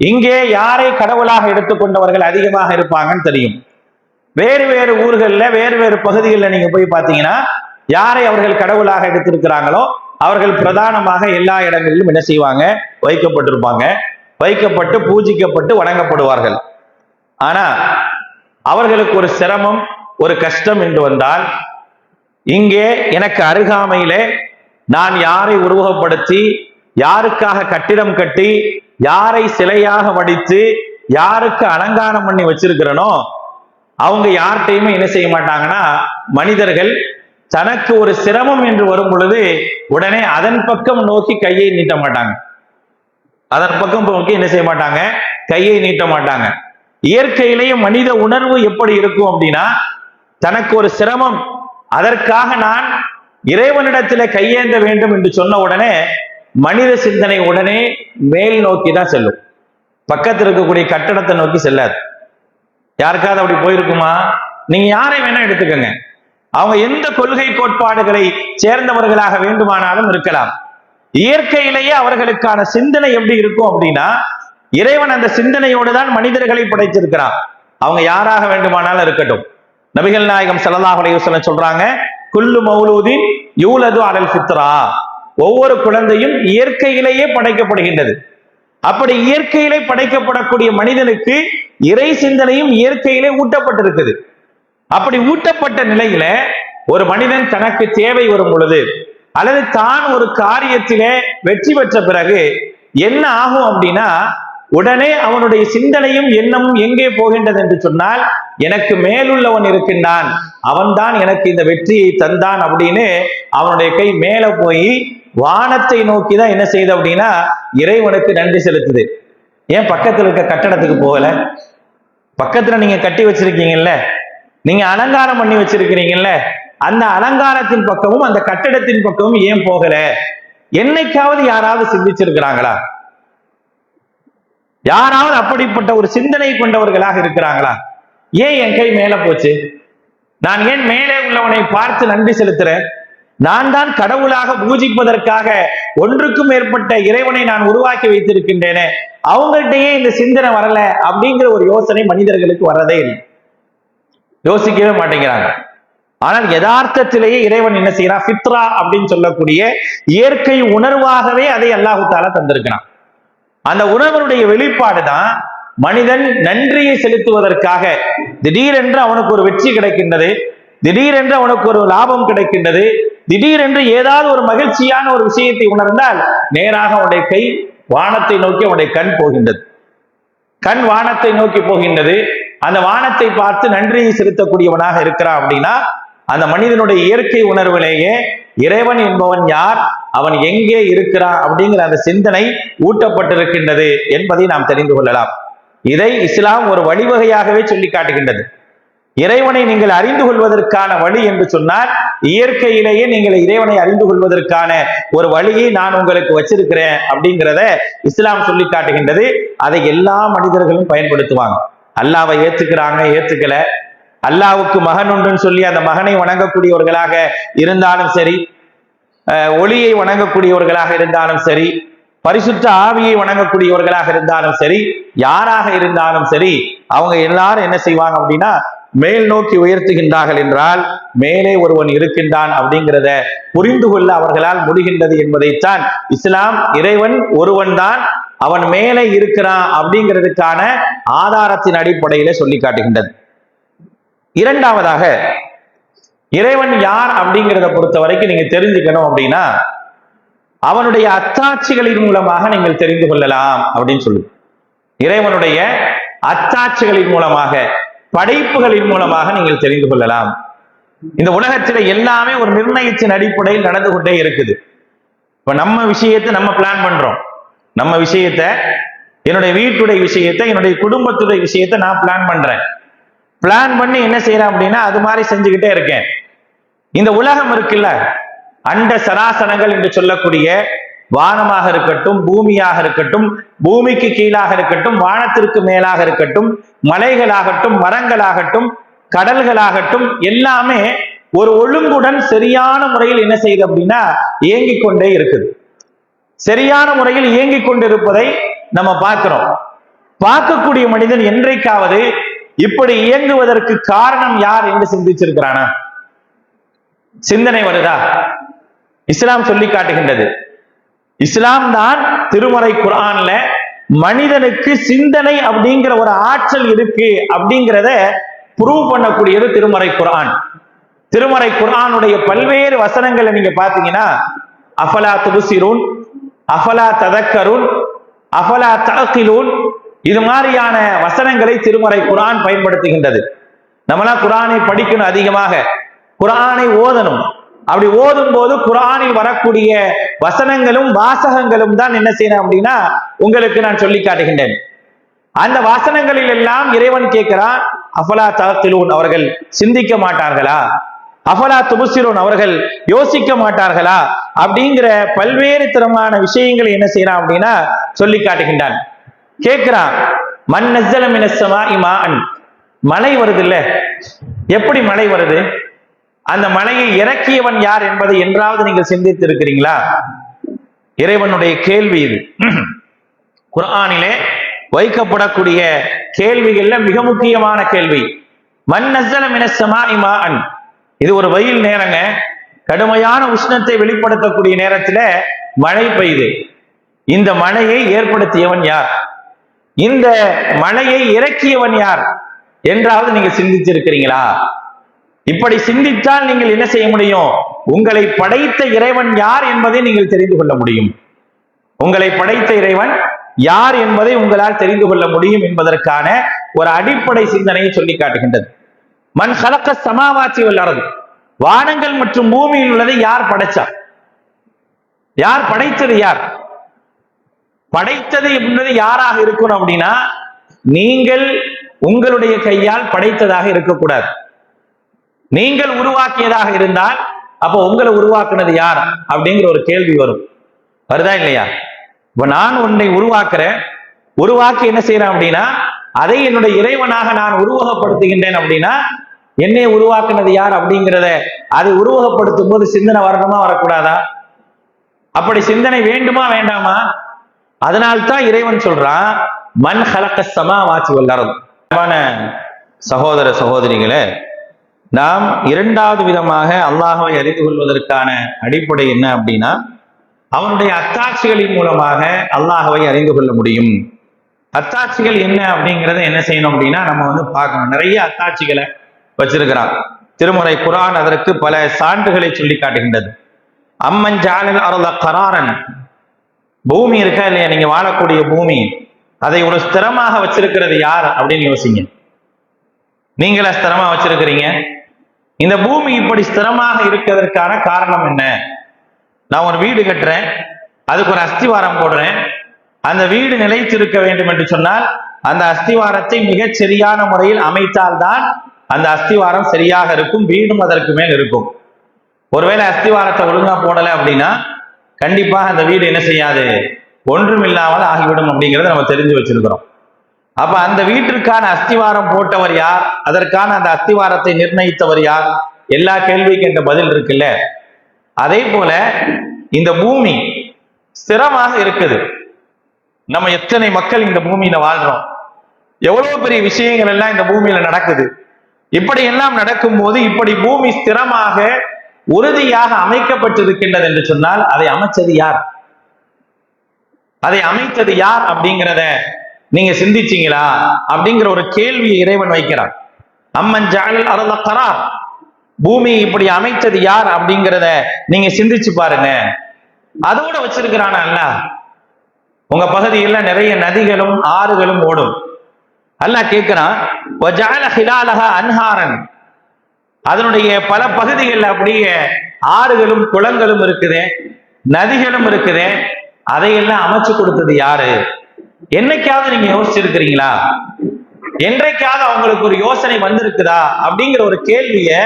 இங்கே யாரை கடவுளாக எடுத்துக்கொண்டவர்கள் அதிகமாக இருப்பாங்கன்னு தெரியும். வேறு வேறு ஊர்களில் வேறு வேறு பகுதிகளில் நீங்க போய் பார்த்தீங்கன்னா யாரை அவர்கள் கடவுளாக எடுத்திருக்கிறாங்களோ அவர்கள் பிரதானமாக எல்லா இடங்களிலும் என்ன செய்வாங்க, வைக்கப்பட்டிருப்பாங்க, வைக்கப்பட்டு பூஜிக்கப்பட்டு வணங்கப்படுவார்கள். ஆனா அவர்களுக்கு ஒரு சிரமம், ஒரு கஷ்டம் என்று வந்தால், இங்கே எனக்கு அருகாமையிலே நான் யாரை உருவகப்படுத்தி, யாருக்காக கட்டிடம் கட்டி, யாரை சிலையாக வடித்து, யாருக்கு அலங்காரம் பண்ணி வச்சிருக்கிறனோ அவங்க யார்கிட்டையுமே என்ன செய்ய மாட்டாங்கன்னா, மனிதர்கள் தனக்கு ஒரு சிரமம் என்று வரும் பொழுது உடனே அதன் பக்கம் நோக்கி கையை நீட்ட மாட்டாங்க. அதன் பக்கம் நோக்கி என்ன செய்ய மாட்டாங்க, கையை நீட்ட மாட்டாங்க. இயற்கையிலேயே மனித உணர்வு எப்படி இருக்கும் அப்படின்னா, தனக்கு ஒரு சிரமம், அதற்காக நான் இறைவனிடத்தில் கையேந்த வேண்டும் என்று சொன்ன உடனே மனித சிந்தனை உடனே மேல் நோக்கி தான் செல்லும், பக்கத்தில் இருக்கக்கூடிய கட்டடத்தை நோக்கி செல்லாது. யாருக்காவது அப்படி போயிருக்குமா? நீங்க யாரை வேணா எடுத்துக்கங்க, அவங்க எந்த கொள்கை கோட்பாடுகளை சேர்ந்தவர்களாக வேண்டுமானாலும் இருக்கலாம். இயற்கையிலேயே அவர்களுக்கான சிந்தனை எப்படி இருக்கும் அப்படின்னா, இறைவன் அந்த சிந்தனையோடு தான் மனிதர்களை படைத்திருக்கிறான். அவங்க யாராக வேண்டுமானாலும் இருக்கட்டும். நபிகள் நாயகம் ஸல்லல்லாஹு அலைஹி வஸல்லம் சொல்றாங்க, குல்லு மௌலூதின் யூலது அலல் ஃபித்ரா, ஒவ்வொரு குழந்தையும் இயற்கையிலேயே படைக்கப்படுகின்றது. அப்படி இயற்கையிலே படைக்கப்படக்கூடிய மனிதனுக்கு இறை சிந்தனையும் இயற்கையிலே ஊட்டப்பட்டிருக்குது. அப்படி ஊட்டப்பட்ட நிலையில ஒரு மனிதன் தனக்கு தேவை வரும் பொழுது அல்லது தான் ஒரு காரியத்திலே வெற்றி பெற்ற பிறகு என்ன ஆகும் அப்படின்னா, உடனே அவனுடைய சிந்தனையும் எண்ணமும் எங்கே போகின்றது என்று சொன்னால், எனக்கு மேலுள்ளவன் இருக்கின்றான், அவன்தான் எனக்கு இந்த வெற்றியை தந்தான் அப்படின்னு அவனுடைய கை மேல போய் வானத்தை நோக்கி தான் என்ன செய்யுது அப்படின்னா இறைவனுக்கு நன்றி செலுத்துது. ஏன் பக்கத்தில் இருக்க கட்டடத்துக்கு போகல? பக்கத்துல நீங்க கட்டி வச்சிருக்கீங்கல்ல, நீங்க அலங்காரம் பண்ணி வச்சிருக்கிறீங்கல்ல, அந்த அலங்காரத்தின் பக்கமும் அந்த கட்டடத்தின் பக்கமும் ஏன் போகல? என்னைக்காவது யாராவது சிந்திச்சிருக்கிறாங்களா? யாராவது அப்படிப்பட்ட ஒரு சிந்தனை கொண்டவர்களாக இருக்கிறாங்களா? ஏன் என் கை மேல போச்சு? நான் ஏன் மேலே உள்ளவனை பார்த்து நன்றி செலுத்துறேன்? நான் தான் கடவுளாக பூஜிப்பதற்காக ஒன்றுக்கும் மேற்பட்ட இறைவனை நான் உருவாக்கி வைத்திருக்கின்றேனே, அவங்கள்ட்டயே இந்த சிந்தனை வரல அப்படிங்கிற ஒரு யோசனை மனிதர்களுக்கு வர்றதே இல்லை, யோசிக்கவே மாட்டேங்கிறாங்க. ஆனால் யதார்த்தத்திலேயே இறைவன் என்ன செய்யறான், ஃபித்ரா அப்படின்னு சொல்லக்கூடிய இயற்கை உணர்வாகவே அதை அல்லாஹு தஆலா தந்திருக்கிறான். அந்த உணர்வனுடைய வெளிப்பாடு தான் மனிதன் நன்றியை செலுத்துவதற்காக திடீரென்று அவனுக்கு ஒரு வெற்றி கிடைக்கின்றது, திடீரென்று அவனுக்கு ஒரு லாபம் கிடைக்கின்றது, திடீரென்று ஏதாவது ஒரு மகிழ்ச்சியான ஒரு விஷயத்தை உணர்ந்தால் நேராக அவனுடைய கை வானத்தை நோக்கி அவனுடைய கண் போகின்றது, கண் வானத்தை நோக்கி போகின்றது. அந்த வானத்தை பார்த்து நன்றியை செலுத்தக்கூடியவனாக இருக்கிறான் அப்படின்னா, அந்த மனிதனுடைய இயற்கை உணர்விலேயே இறைவன் என்பவன் யார், அவன் எங்கே இருக்கிறான் அப்படிங்கிற அந்த சிந்தனை ஊட்டப்பட்டிருக்கின்றது என்பதை நாம் தெரிந்து கொள்ளலாம். இதை இஸ்லாம் ஒரு வழிவகையாகவே சொல்லி காட்டுகின்றது. இறைவனை நீங்கள் அறிந்து கொள்வதற்கான வழி என்று சொன்னால், இயற்கையிலேயே நீங்கள் இறைவனை அறிந்து கொள்வதற்கான ஒரு வழியை நான் உங்களுக்கு வச்சிருக்கிறேன் அப்படிங்கிறத இஸ்லாம் சொல்லி காட்டுகின்றது. அதை எல்லா மனிதர்களும் பயன்படுத்துவாங்க. அல்லாவை ஏத்துக்கிறாங்க, ஏத்துக்கல, அல்லாவுக்கு மகன் உண்டுன்னு சொல்லி அந்த மகனை வணங்கக்கூடியவர்களாக இருந்தாலும் சரி, ஒளியை வணங்கக்கூடியவர்களாக இருந்தாலும் சரி, பரிசுத்த ஆவியை வணங்கக்கூடியவர்களாக இருந்தாலும் சரி, யாராக இருந்தாலும் சரி, அவங்க எல்லாரும் என்ன செய்வாங்க அப்படின்னா மேல் நோக்கி உயர்த்துகின்றார்கள் என்றால் மேலே ஒருவன் இருக்கின்றான் அப்படிங்கிறத புரிந்து கொள்ள அவர்களால் முடிகின்றது என்பதைத்தான் இஸ்லாம் இறைவன் ஒருவன் தான், அவன் மேலே இருக்கிறான் அப்படிங்கிறதுக்கான ஆதாரத்தின் அடிப்படையில சொல்லி காட்டுகின்றது. இரண்டாவதாக, இறைவன் யார் அப்படிங்கிறத பொறுத்த வரைக்கும் நீங்க தெரிஞ்சுக்கணும் அப்படின்னா, அவனுடைய அத்தாட்சிகளின் மூலமாக நீங்கள் தெரிந்து கொள்ளலாம் அப்படின்னு சொல்லு. இறைவனுடைய அத்தாட்சிகளின் மூலமாக, படைப்புகளின் மூலமாக நீங்கள் தெரிந்து கொள்ளலாம். இந்த உலகத்துல எல்லாமே ஒரு நிர்ணயத்தின் அடிப்படையில் நடந்து கொண்டே இருக்குது. இப்ப நம்ம விஷயத்தை நம்ம பிளான் பண்றோம், நம்ம விஷயத்தை, என்னுடைய வீட்டுடைய விஷயத்தை, என்னுடைய குடும்பத்துடைய விஷயத்தை நான் பிளான் பண்றேன். பிளான் பண்ணி என்ன செய்யறேன் அப்படின்னா அது மாதிரி செஞ்சுக்கிட்டே இருக்கேன். இந்த உலகம் இருக்குல்ல, அண்ட சராசரங்கள் என்று சொல்லக்கூடிய வானமாக இருக்கட்டும், பூமியாக இருக்கட்டும், பூமிக்கு கீழாக இருக்கட்டும், வானத்திற்கு மேலாக இருக்கட்டும், மலைகளாகட்டும், மரங்களாகட்டும், கடல்களாகட்டும், எல்லாமே ஒரு ஒழுங்குடன் சரியான முறையில் என்ன செய்யுது அப்படின்னா இயங்கிக் கொண்டே இருக்குது. சரியான முறையில் இயங்கிக் கொண்டிருப்பதை நம்ம பார்க்கிறோம். பார்க்கக்கூடிய மனிதன் என்றைக்காவது இப்படி இயங்குவதற்கு காரணம் யார் என்று சிந்திச்சிருக்கிறானா? சிந்தனை வருதா? இஸ்லாம் சொல்லி காட்டுகின்றது. இஸ்லாம் தான் திருமறை குர்ஆன்ல மனிதனுக்கு சிந்தனை அப்படிங்கிற ஒரு ஆற்றல் இருக்கு அப்படிங்கிறத ப்ரூவ் பண்ணக்கூடியது திருமறை குர்ஆன். திருமறை குர்ஆனுடைய பல்வேறு வசனங்களை நீங்க பாத்தீங்கன்னா அஃபலா துபசிரூன், அஃபலா ததக்கரூன், அஃபலா தஅகிலூன், இது மாதிரியான வசனங்களை திருமறை குர்ஆன் பயன்படுத்துகின்றது. நம்மளாம் குர்ஆனை படிக்கணும், அதிகமாக குர்ஆனை ஓதணும். அப்படி ஓதும் போது குர்ஆனில் வரக்கூடிய வசனங்களும் வாசகங்களும் தான் என்ன செய்யணும் அப்படின்னா உங்களுக்கு நான் சொல்லி காட்டுகின்றேன். அந்த வசனங்களில் எல்லாம் இறைவன் கேட்கிறான், அஃபலா தஅகிலூன், அவர்கள் சிந்திக்க மாட்டார்களா? அஃபலா துபசிரூன், அவர்கள் யோசிக்க மாட்டார்களா? அப்படிங்கிற பல்வேறு தரமான விஷயங்களை என்ன செய்யறான் அப்படின்னா சொல்லி காட்டுகின்றான். கேட்கிறான், மன் நஸ்ஸல மினஸ் ஸமாஇ மாஅன், மழை வருது இல்ல, எப்படி மழை வருது? அந்த மழையை இறக்கியவன் யார் என்பதை என்றாவது நீங்கள் சிந்தித்து இருக்கிறீங்களா? இறைவனுடைய கேள்வி இது. குர்ஆனிலே வைக்கப்படக்கூடிய கேள்விகள்ல மிக முக்கியமான கேள்வி. மன் நஸ்ஸல மினஸ் ஸமாஇ மாஅன், இது ஒரு வெயில் நேரங்க, கடுமையான உஷ்ணத்தை வெளிப்படுத்தக்கூடிய நேரத்துல மழை பெய்யுது. இந்த மழையை ஏற்படுத்தியவன் யார்? இந்த மழையை இறக்கியவன் யார் என்றாவது நீங்க சிந்திச்சிருக்கிறீங்களா? இப்படி சிந்தித்தால் நீங்கள் என்ன செய்ய முடியும்? உங்களை படைத்த இறைவன் யார் என்பதை நீங்கள் தெரிந்து கொள்ள முடியும். உங்களை படைத்த இறைவன் யார் என்பதை உங்களால் தெரிந்து கொள்ள முடியும் என்பதற்கான ஒரு அடிப்படை சிந்தனையை சொல்லி காட்டுகின்றது. மன் ஹலக்க ஸமாவாத்தி வல் அர்த், வானங்கள் மற்றும் பூமியில் உள்ளதை யார் படைச்சா? யார் படைத்தது? யார் படைத்தது என்பது யாராக இருக்கணும் அப்படின்னா நீங்கள் உங்களுடைய கையால் படைத்ததாக இருக்கக்கூடாது. நீங்கள் உருவாக்கியதாக இருந்தால் அப்ப உங்களை உருவாக்குனது யார் அப்படிங்கிற ஒரு கேள்வி வரும். வருதா இல்லையா? இப்ப நான் உன்னை உருவாக்குறேன், உருவாக்கி என்ன செய்யறேன் அப்படின்னா அதை என்னுடைய இறைவனாக நான் உருவகப்படுத்துகின்றேன் அப்படின்னா என்னை உருவாக்குனது யார் அப்படிங்கிறத அது உருவகப்படுத்தும் போது சிந்தனை வரணுமா வரக்கூடாதா? அப்படி சிந்தனை வேண்டுமா வேண்டாமா? அதனால்தான் இறைவன் சொல்றான், மன் ஹலக்க ஸமாவாத்தி வல் அர்த். சகோதர சகோதரிகளே, நாம் இரண்டாவது விதமாக அல்லாஹ்வை அறிந்து கொள்வதற்கான அடிப்படை என்ன அப்படின்னா அவனுடைய அத்தாட்சிகளின் மூலமாக அல்லாஹ்வை அறிந்து கொள்ள முடியும். அத்தாட்சிகள் என்ன அப்படிங்கிறத என்ன செய்யணும் அப்படின்னா நம்ம பார்க்கணும். நிறைய அத்தாட்சிகளை வச்சிருக்கிறான் திருமறை குர்ஆன். அதற்கு பல சான்றுகளை சொல்லி காட்டுகின்றது. அம்மன் ஜஅலல் அர்த கராரன், பூமி இருக்கா இல்லையா, நீங்க வாழக்கூடிய பூமி, அதை ஒரு ஸ்திரமாக வச்சிருக்கிறது யார் அப்படின்னு யோசிங்க. நீங்களா ஸ்திரமா வச்சிருக்கிறீங்க? இந்த பூமி இப்படி ஸ்திரமாக இருக்கிறதுக்கான காரணம் என்ன? நான் ஒரு வீடு கட்டுறேன், அதுக்கு ஒரு அஸ்திவாரம் போடுறேன். அந்த வீடு நிலைத்திருக்க வேண்டும் என்று சொன்னால் அந்த அஸ்திவாரத்தை மிகச் சரியான முறையில் அமைத்தால்தான் அந்த அஸ்திவாரம் சரியாக இருக்கும், வீடும் அதற்கு மேல் இருக்கும். ஒருவேளை அஸ்திவாரத்தை ஒழுங்கா போடலை அப்படின்னா கண்டிப்பாக அந்த வீடு என்ன செய்யாது, ஒன்றும் இல்லாமல் ஆகிவிடும் அப்படிங்கிறத நம்ம தெரிஞ்சு வச்சிருக்கிறோம். அப்ப அந்த வீட்டிற்கான அஸ்திவாரம் போட்டவர் யார்? அதற்கான அந்த அஸ்திவாரத்தை நிர்ணயித்தவர் யார்? எல்லா கேள்விக்கு என்ற பதில் இருக்குல்ல. அதே போல இந்த பூமி ஸ்திரமாக இருக்குது. நம்ம எத்தனை மக்கள் இந்த பூமியில வாழ்றோம், எவ்வளவு பெரிய விஷயங்கள் எல்லாம் இந்த பூமியில நடக்குது. இப்படி எல்லாம் நடக்கும் போது இப்படி பூமி ஸ்திரமாக உறுதியாக அமைக்கப்பட்டிருக்கின்றது என்று சொன்னால் அதை அமைச்சது யார்? அதை அமைத்தது யார் அப்படிங்கிறத நீங்க சிந்திச்சீங்களா அப்படிங்கிற ஒரு கேள்வியை இறைவன் வைக்கிறான். அம்மன் ஜஅலல் அர்த கரார், பூமி இப்படி அமைத்தது யார் அப்படிங்கிறத நீங்க சிந்திச்சு பாருங்க. அதோட வச்சிருக்கிறான் அல்லாஹ். உங்க பகுதியில் நிறைய நதிகளும் ஆறுகளும் ஓடும். அல்லாஹ் கேட்கிறான், வஜஅல ஹிலாலஹா அன்ஹாரன், அதனுடைய பல பகுதிகளில் அப்படியே ஆறுகளும் குளங்களும் இருக்குது, நதிகளும் இருக்குது. அதையெல்லாம் அமைச்சு கொடுத்தது யாரு? என்னைக்காவது நீங்க யோசிச்சிருக்கிறீங்களா? என்றைக்காவது அவங்களுக்கு ஒரு யோசனை வந்திருக்குதா அப்படிங்கிற ஒரு கேள்வியை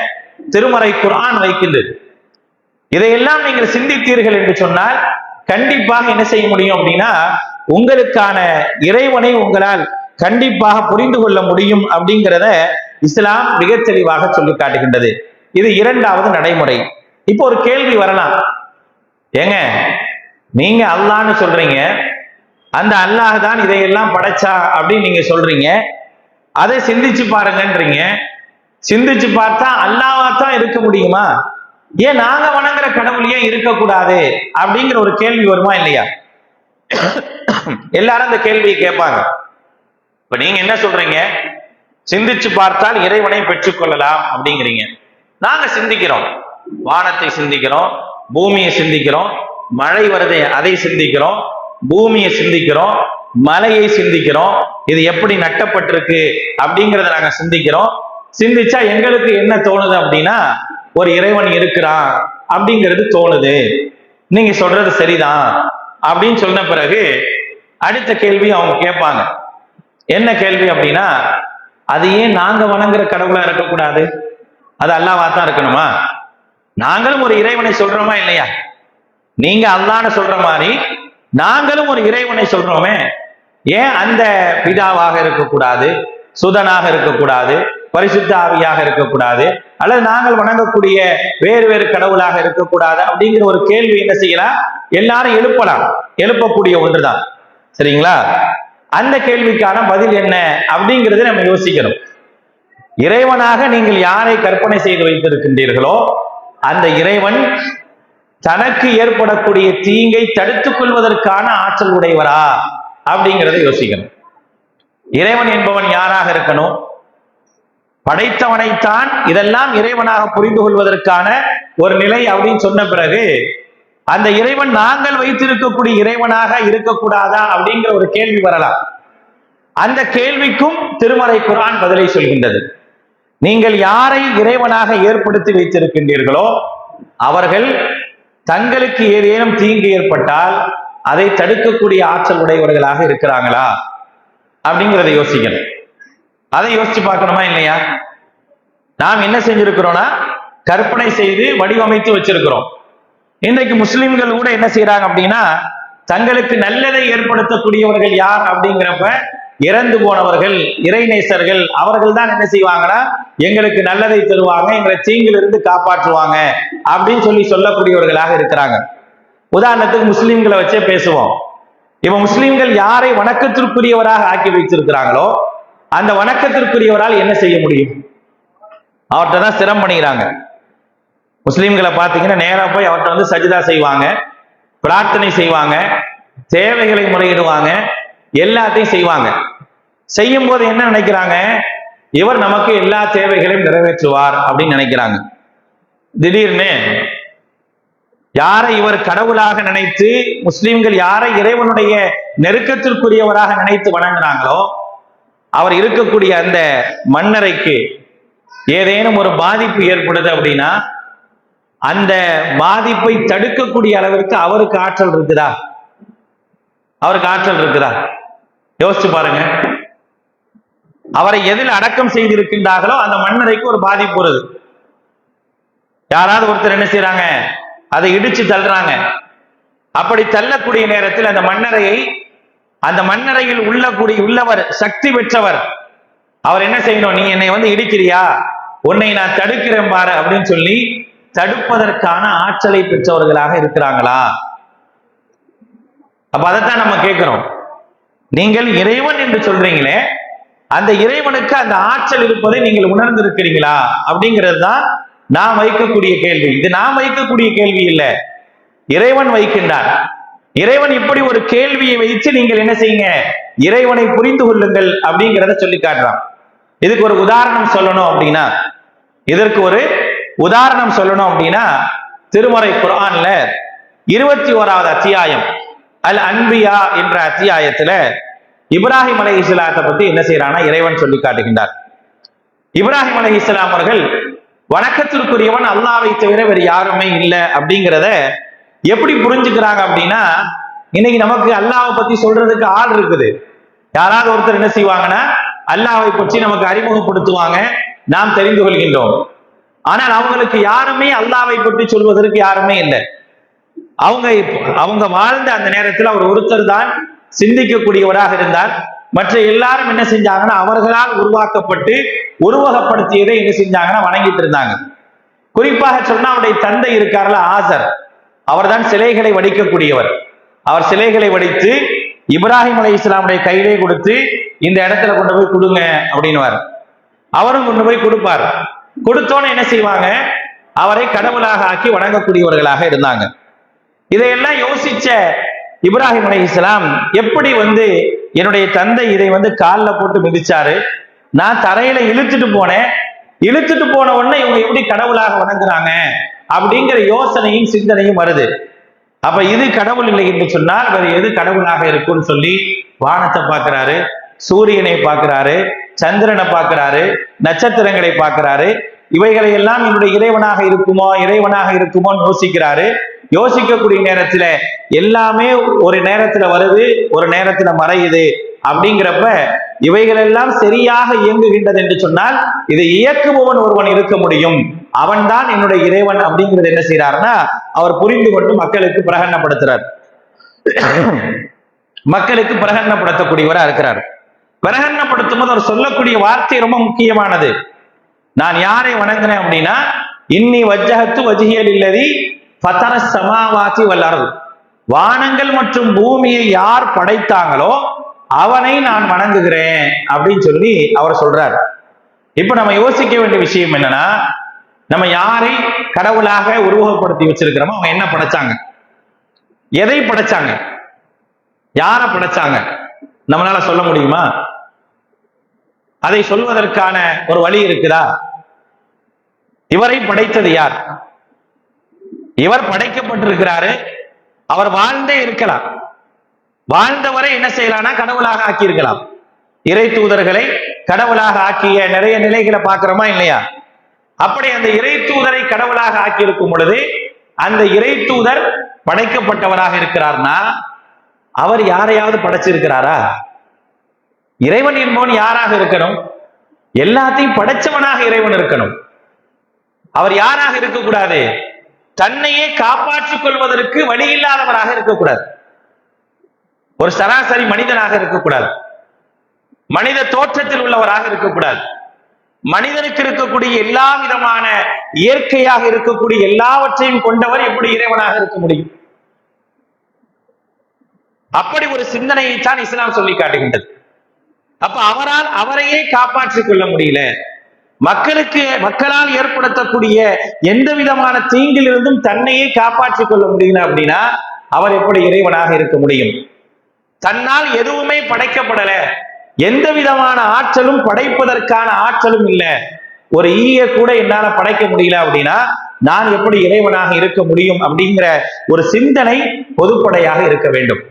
திருமறை குர்ஆன் வைக்கின்றது. இதையெல்லாம் நீங்கள் சிந்தித்தீர்கள் என்று சொன்னால் கண்டிப்பாக என்ன செய்ய முடியும் அப்படின்னா உங்களுக்கான இறைவனை உங்களால் கண்டிப்பாக புரிந்து கொள்ள முடியும் அப்படிங்கிறத இஸ்லாம் மிக தெளிவாக சொல்லி காட்டுகின்றது. இது இரண்டாவது நடைமுறை. இப்போ ஒரு கேள்வி வரலாம், ஏங்க நீங்க அல்லாஹ்னு சொல்றீங்க, அந்த அல்லாஹ் தான் இதையெல்லாம் படைச்சா அப்படின்னு நீங்க சொல்றீங்க, அதை சிந்திச்சு பாருங்கன்றீங்க. சிந்திச்சு பார்த்தா அல்லாஹ்வா தான் இருக்க முடியுமா? ஏன் நாங்க வணங்குற கடவுள் ஏன் இருக்கக்கூடாது அப்படிங்கிற ஒரு கேள்வி வருமா இல்லையா? எல்லாரும் அந்த கேள்வியை கேட்பாங்க. இப்ப நீங்க என்ன சொல்றீங்க? சிந்திச்சு பார்த்தால் இறைவனை பெற்றுக்கொள்ளலாம் அப்படிங்கிறீங்க. நாங்க சிந்திக்கிறோம், வானத்தை சிந்திக்கிறோம், பூமியை சிந்திக்கிறோம், மழை வருதே அதை சிந்திக்கிறோம், பூமியை சிந்திக்கிறோம், மலையை சிந்திக்கிறோம், இது எப்படி நட்டப்பட்டிருக்கு அப்படிங்கிறத நாங்க சிந்திக்கிறோம். சிந்திச்சா எங்களுக்கு என்ன தோணுது அப்படின்னா ஒரு இறைவன் இருக்கிறான் அப்படிங்கிறது தோணுது. நீங்க சொல்றது சரிதான் அப்படின்னு சொன்ன பிறகு அடுத்த கேள்வி அவங்க கேட்பாங்க. என்ன கேள்வி அப்படின்னா, அது ஏன் நாங்க வணங்குற கடவுளா இருக்கக்கூடாது? அது அல்லாஹ்வா தான் இருக்கணுமா? நாங்களும் ஒரு இறைவனை சொல்றோமா இல்லையா? நீங்க அல்லாஹ்னு சொல்ற மாதிரி நாங்களும் ஒரு இறைவனை சொல்றோமே, ஏன் அந்த பிதாவாக இருக்கக்கூடாது, சுதனாக இருக்கக்கூடாது, பரிசுத்த ஆவியாக இருக்கக்கூடாது, அல்லது நாங்கள் வணங்கக்கூடிய வேறு வேறு கடவுளாக இருக்கக்கூடாது அப்படிங்கிற ஒரு கேள்வி என்ன செய்யலாம், எல்லாரும் எழுப்பலாம், எழுப்பக்கூடிய ஒன்றுதான். சரிங்களா? அந்த கேள்விக்கான பதில் என்ன அப்படிங்கிறத நம்ம யோசிக்கணும். இறைவனாக நீங்கள் யாரை கற்பனை செய்து வைத்திருக்கின்றீர்களோ அந்த இறைவன் தனக்கு ஏற்படக்கூடிய தீங்கை தடுத்துக் கொள்வதற்கான ஆற்றல் உடையவரா அப்படிங்கிறத யோசிக்கணும். இறைவன் என்பவன் யாராக இருக்கணும்? படைத்தவனைத்தான் இதெல்லாம் இறைவனாக புரிந்து கொள்வதற்கான ஒரு நிலை அப்படின்னு சொன்ன பிறகு அந்த இறைவன் நாங்கள் வைத்திருக்கக்கூடிய இறைவனாக இருக்கக்கூடாதா அப்படிங்கிற ஒரு கேள்வி வரலாம். அந்த கேள்விக்கும் திருமறை குர்ஆன் பதிலை சொல்கின்றது. நீங்கள் யாரை இறைவனாக ஏற்படுத்தி வைத்திருக்கின்றீர்களோ அவர்கள் தங்களுக்கு ஏதேனும் தீங்கு ஏற்பட்டால் அதை தடுக்கக்கூடிய ஆற்றல் உடையவர்களாக இருக்கிறாங்களா அப்படிங்கிறத யோசிக்கணும். அதை யோசிச்சு பார்க்கணுமா இல்லையா? நாம் என்ன செஞ்சிருக்கிறோம்னா கற்பனை செய்து வடிவமைத்து வச்சிருக்கிறோம். இன்றைக்கு முஸ்லிம்கள் கூட என்ன செய்யறாங்க அப்படின்னா தங்களுக்கு நல்லதை ஏற்படுத்தக்கூடியவர்கள் யார் அப்படிங்கிறப்ப இறந்து போனவர்கள், இறைநேசர்கள், அவர்கள் தான் என்ன செய்வாங்கன்னா எங்களுக்கு நல்லதை தருவாங்க, எங்களை தீங்கிலிருந்து காப்பாற்றுவாங்க அப்படின்னு சொல்லக்கூடியவர்களாக இருக்கிறாங்க. உதாரணத்துக்கு முஸ்லிம்களை வச்சே பேசுவோம். இவன் முஸ்லிம்கள் யாரை வணக்கத்திற்குரியவராக ஆக்கி வைத்திருக்கிறாங்களோ அந்த வணக்கத்திற்குரியவரால் என்ன செய்ய முடியும்? அவர்கிட்ட தான் சிரம் பண்ணிக்கிறாங்க. முஸ்லிம்களை பார்த்தீங்கன்னா நேரா போய் அவர்கிட்ட வந்து சஜிதா செய்வாங்க, பிரார்த்தனை செய்வாங்க, தேவைகளை முறையிடுவாங்க, எல்லாத்தையும் செய்வாங்க. செய்யும் போது என்ன நினைக்கிறாங்க? இவர் நமக்கு எல்லா தேவைகளையும் நிறைவேற்றுவார் அப்படின்னு நினைக்கிறாங்க. திடீர்னு யாரை இவர் கடவுளாக நினைத்து, முஸ்லிம்கள் யாரை இறைவனுடைய நெருக்கத்திற்குரியவராக நினைத்து வணங்குறாங்களோ அவர் இருக்கக்கூடிய அந்த மண்ணறைக்கு ஏதேனும் ஒரு பாதிப்பு ஏற்படுது அப்படின்னா அந்த பாதிப்பை தடுக்கக்கூடிய அளவிற்கு அவருக்கு ஆற்றல் இருக்குதா? அவருக்கு ஆற்றல் இருக்குதா? யோசிச்சு பாருங்க. அவரை எதில் அடக்கம் செய்திருக்கின்றார்களோ அந்த மண்ணறைக்கு ஒரு பாதிப்பு வருது. யாராவது ஒருத்தர் என்ன செய்யறாங்க? அதை இடிச்சு தள்ளுறாங்க. அப்படி தள்ளக்கூடிய நேரத்தில் அந்த மண்ணறையில் உள்ளவர் சக்தி பெற்றவர் அவர் என்ன செய்யணும்? நீ என்னை வந்து இடிக்கிறியா, உன்னை நான் தடுக்கிறேன் பாரு அப்படின்னு சொல்லி தடுப்பதற்கான ஆற்றலை பெற்றவர்களாக இருக்கிறாங்களா? அப்ப அதைத்தான் நம்ம கேட்கிறோம். நீங்கள் இறைவன் என்று சொல்றீங்களே, அந்த இறைவனுக்கு அந்த ஆற்றல் இருப்பதை நீங்கள் உணர்ந்திருக்கிறீங்களா அப்படிங்கிறது தான் நாம் வைக்கக்கூடிய கேள்வி. இது நாம் வைக்கக்கூடிய கேள்வி இல்லை, இறைவன் வைக்கின்றார். இறைவன் இப்படி ஒரு கேள்வியை வைத்து நீங்கள் என்ன செய்யுங்க, இறைவனை புரிந்து கொள்ளுங்கள் அப்படிங்கிறத சொல்லி காட்டுறான். இதுக்கு ஒரு உதாரணம் சொல்லணும் அப்படின்னா திருமறை குர்ஆன்ல 21வது அத்தியாயம் அல் அன்பியா என்ற அத்தியாயத்துல இப்ராஹிம் அலைஹிஸ்ஸலாத்தை பத்தி என்ன செய்யறானா இறைவன் சொல்லி காட்டுகின்றார். இப்ராஹிம் அலைஹிஸ்ஸலாம் அவர்கள் வணக்கத்திற்குரியவன் அல்லாஹ்வை தவிர வேறு யாருமே இல்லை அப்படிங்கிறத எப்படி புரிஞ்சுக்கிறாங்க அப்படின்னா, இன்னைக்கு நமக்கு அல்லாஹ்வை பத்தி சொல்றதுக்கு ஆள் இருக்குது. யாராவது ஒருத்தர் என்ன செய்வாங்கன்னா அல்லாஹ்வை பற்றி நமக்கு அறிமுகப்படுத்துவாங்க, நாம் தெரிந்து கொள்கின்றோம். ஆனால் அவங்களுக்கு யாருமே அல்லாஹ்வை பற்றி சொல்வதற்கு யாருமே இல்லை. அவங்க வாழ்ந்த அந்த நேரத்தில் அவர் ஒருத்தர் தான் சிந்திக்கக்கூடியவராக இருந்தார். மற்ற எல்லாரும் என்ன செஞ்சாங்கன்னா அவர்களால் உருவாக்கப்பட்டு உருவகப்படுத்தியதை என்ன செஞ்சாங்கன்னா வணங்கிட்டு இருந்தாங்க. குறிப்பாக சொன்னா அவருடைய தந்தை இருக்கார்ல ஆசர், அவர் தான் சிலைகளை வடிக்கக்கூடியவர். அவர் சிலைகளை வடித்து இப்ராஹிம் அலைஹிஸ்ஸலாமுடைய கையிலே கொடுத்து இந்த இடத்துல கொண்டு போய் கொடுங்க அப்படின்னுவார். அவரும் கொண்டு போய் கொடுப்பார். கொடுத்தோன்னு என்ன செய்வாங்க, அவரை கடவுளாக ஆக்கி வணங்கக்கூடியவர்களாக இருந்தாங்க. இதையெல்லாம் யோசிச்ச இப்ராஹிம் அலைஹிஸ்ஸலாம் எப்படி என்னுடைய தந்தை இதை காலில் போட்டு மிதிச்சாரு, நான் தரையில இழுத்துட்டு போன உடனே இவங்க எப்படி கடவுளாக வணங்குறாங்க அப்படிங்கிற யோசனையும் சிந்தனையும் வருது. அப்ப இது கடவுள் இல்லை என்று சொன்னால் வேறு எது கடவுளாக இருக்கும்னு சொல்லி வானத்தை பார்க்கிறாரு, சூரியனை பார்க்கிறாரு, சந்திரனை பார்க்கிறாரு, நட்சத்திரங்களை பார்க்கிறாரு. இவைகளை எல்லாம் என்னுடைய இறைவனாக இருக்குமோன்னு யோசிக்கிறாரு. யோசிக்கக்கூடிய நேரத்துல எல்லாமே ஒரு நேரத்துல வருது, ஒரு நேரத்துல மறையுது. அப்படிங்கிறப்ப இவைகள் எல்லாம் சரியாக இயங்குகின்றது என்று சொன்னால் இதை இயக்குபவன் ஒருவன் இருக்க முடியும், அவன்தான் என்னுடைய இறைவன் அப்படிங்கிறது என்ன செய்யறாருன்னா அவர் புரிந்து கொண்டு மக்களுக்கு பிரகடனப்படுத்துறார். மக்களுக்கு பிரகடனப்படுத்தக்கூடியவரா இருக்கிறார். பிரகடனப்படுத்தும் போது அவர் சொல்லக்கூடிய வார்த்தை ரொம்ப முக்கியமானது. நான் யாரை வணங்கினேன் அப்படின்னா இன்னி வஜ்ஜஹத்து வஜ்ஹியல் இல்லதி ஃபதர ஸமாவாதி வல் அர்த், வானங்கள் மற்றும் பூமியை யார் படைத்தாங்களோ அவனை நான் வணங்குகிறேன் அப்படின்னு சொல்லி அவர் சொல்றார். இப்ப நம்ம யோசிக்க வேண்டிய விஷயம் என்னன்னா, நம்ம யாரை கடவுளாக உருவகப்படுத்தி வச்சிருக்கிறோமோ அவங்க என்ன படைச்சாங்க, எதை படைச்சாங்க, யாரை படைச்சாங்க, நம்மளால சொல்ல முடியுமா? அதை சொல்வதற்கான ஒரு வழி இருக்குதா? இவரை படைத்தது யார்? இவர் படைக்கப்பட்டிருக்கிறாரு, அவர் வாழ்ந்தே இருக்கலாம், வாழ்ந்தவரை என்ன செய்யலாம்னா கடவுளாக ஆக்கி இருக்கலாம். இறை தூதர்களை கடவுளாக ஆக்கிய நிறைய நிலைகளை பார்க்கிறோமா இல்லையா? அப்படி அந்த இறை தூதரை கடவுளாக ஆக்கி இருக்கும் பொழுது அந்த இறை தூதர் படைக்கப்பட்டவராக இருக்கிறார்னா அவர் யாரையாவது படைச்சிருக்கிறாரா? இறைவன் என்பவன் யாராக இருக்கணும்? எல்லாத்தையும் படைச்சவனாக இறைவன் இருக்கணும். அவர் யாராக இருக்கக்கூடாது? தன்னையே காப்பாற்றிக் கொள்வதற்கு வழி இல்லாதவராக இருக்கக்கூடாது. ஒரு சராசரி மனிதனாக இருக்கக்கூடாது. மனித தோற்றத்தில் உள்ளவராக இருக்கக்கூடாது. மனிதனுக்கு இருக்கக்கூடிய எல்லா விதமான இயற்கையாக இருக்கக்கூடிய எல்லாவற்றையும் கொண்டவர் எப்படி இறைவனாக இருக்க முடியும்? அப்படி ஒரு சிந்தனையை தான் இஸ்லாம் சொல்லி காட்டுகின்றது. அப்ப அவரையே காப்பாற்றிக் கொள்ள முடியல, மக்களால் ஏற்படுத்தக்கூடிய எந்த விதமான தீங்கிலிருந்தும் தன்னையே காப்பாற்றிக் கொள்ள முடியல அப்படின்னா அவர் எப்படி இறைவனாக இருக்க முடியும்? தன்னால் எதுவுமே படைக்கப்படல, எந்த விதமான ஆற்றலும் படைப்பதற்கான ஆற்றலும் இல்லை, ஒரு ஈய கூட என்னால படைக்க முடியல அப்படின்னா நான் எப்படி இறைவனாக இருக்க முடியும் அப்படிங்கிற ஒரு சிந்தனை பொதுப்படையாக இருக்க வேண்டும்.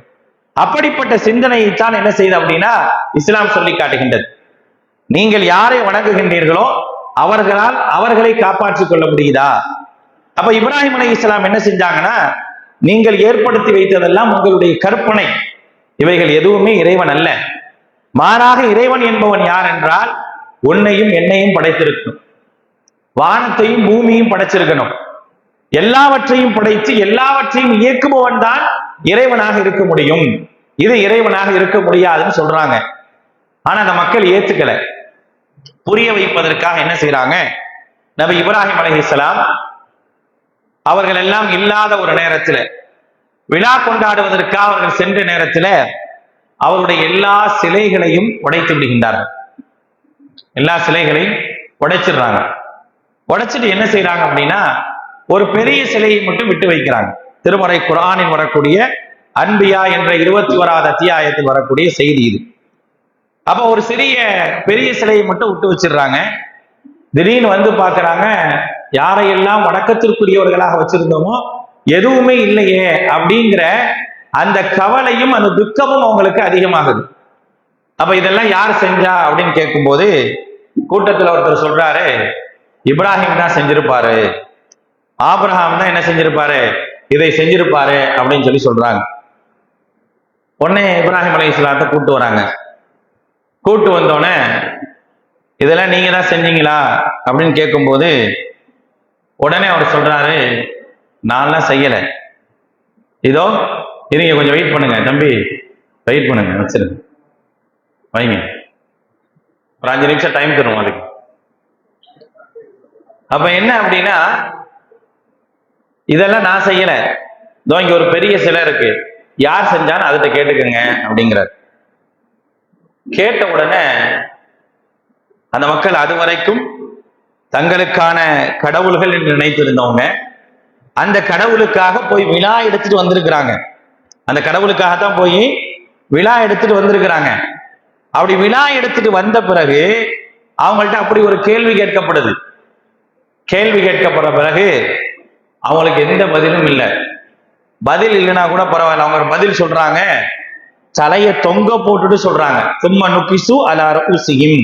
அப்படிப்பட்ட சிந்தனையைத்தான் என்ன செய்த அப்படின்னா இஸ்லாம் சொல்லி காட்டுகின்றது. நீங்கள் யாரை வணங்குகின்றீர்களோ அவர்களால் அவர்களை காப்பாற்றிக் கொள்ள முடியுதா? அப்ப இப்ராஹிம் அலைஹிஸ்ஸலாம் என்ன செஞ்சாங்கன்னா, நீங்கள் ஏற்படுத்தி வைத்ததெல்லாம் உங்களுடைய கற்பனை, இவைகள் எதுவுமே இறைவன் அல்ல. மாறாக இறைவன் என்பவன் யார் என்றால் உன்னையும் என்னையும் படைத்திருக்கணும், வானத்தையும் பூமியும் படைச்சிருக்கணும், எல்லாவற்றையும் படைத்து எல்லாவற்றையும் இயக்குபவன் தான் இறைவனாக இருக்க முடியும். இது இறைவனாக இருக்க முடியாதுன்னு சொல்றாங்க. ஆனா அந்த மக்கள் ஏத்துக்கல. புரிய வைப்பதற்காக என்ன செய்யறாங்க, நபி இப்ராஹிம் அலைஹிஸ்ஸலாம் அவர்கள் எல்லாம் இல்லாத ஒரு நேரத்துல விழா கொண்டாடுவதற்காக அவர்கள் சென்ற நேரத்துல அவருடைய எல்லா சிலைகளையும் உடைத்து விடுகின்றார்கள். எல்லா சிலைகளையும் உடைச்சிடுறாங்க. உடைச்சிட்டு என்ன செய்யறாங்க அப்படின்னா ஒரு பெரிய சிலையை மட்டும் விட்டு வைக்கிறாங்க. திருமறை குர்ஆனில் வரக்கூடிய அன்பியா என்ற 21வது அத்தியாயத்தில் வரக்கூடிய செய்தி இது. அப்ப ஒரு பெரிய சிலையை மட்டும் விட்டு வச்சிடுறாங்க. திடீர்னு பாக்குறாங்க, யாரையெல்லாம் வணக்கத்திற்குரியவர்களாக வச்சிருந்தோமோ எதுவுமே இல்லையே அப்படிங்கிற அந்த கவலையும் அந்த துக்கமும் அவங்களுக்கு அதிகமாகுது. அப்ப இதெல்லாம் யார் செஞ்சா அப்படின்னு கேட்கும்போது கூட்டத்தில் ஒருத்தர் சொல்றாரு, இப்ராஹிம் தான் செஞ்சிருப்பாரு, ஆபிரகாம் தான் என்ன செஞ்சிருப்பாரு, இதை செஞ்சிருப்பாரு அப்படின்னு சொல்றாங்க. உடனே இப்ராஹிம் அலைஹிஸ்ஸலாத்தை கூப்பிட்டு வராங்க. கூட்டு வந்தோடனே இதெல்லாம் நீங்க தான் செஞ்சீங்களா அப்படின்னு கேட்கும்போது உடனே அவர் சொல்றாரு, நான்லாம் செய்யலை. இதோ இருங்க, கொஞ்சம் வெயிட் பண்ணுங்க தம்பி, வெயிட் பண்ணுங்க, வச்சிருங்க, வைங்க, ஒரு 5 நிமிஷம் டைம் தரும் அதுக்கு. அப்ப என்ன அப்படின்னா, இதெல்லாம் நான் செய்யல, இதோ இங்க ஒரு பெரிய சிலை இருக்கு, யார் செஞ்சான்னு அதுகிட்ட கேட்டுக்கங்க அப்படிங்கிறார். கேட்ட உடனே அந்த மக்கள் அது வரைக்கும் தங்களுக்கான கடவுள்கள் என்று நினைத்திருந்தவங்க அந்த கடவுளுக்காக போய் விழா எடுத்துட்டு வந்திருக்கிறாங்க. அந்த கடவுளுக்காகத்தான் போய் விழா எடுத்துட்டு வந்திருக்கிறாங்க. அப்படி விழா எடுத்துட்டு வந்த பிறகு அவங்கள்ட்ட அப்படி ஒரு கேள்வி கேட்கப்படுது. கேள்வி கேட்கப்படுற பிறகு அவங்களுக்கு எந்த பதிலும் இல்லை. பதில் இல்லைன்னா கூட பரவாயில்ல, அவங்க பதில் சொல்றாங்க, தலையை தொங்க போட்டுட்டு சொல்றாங்க, சும்மா நுக்கிசு அலா ரூசிஹிம்,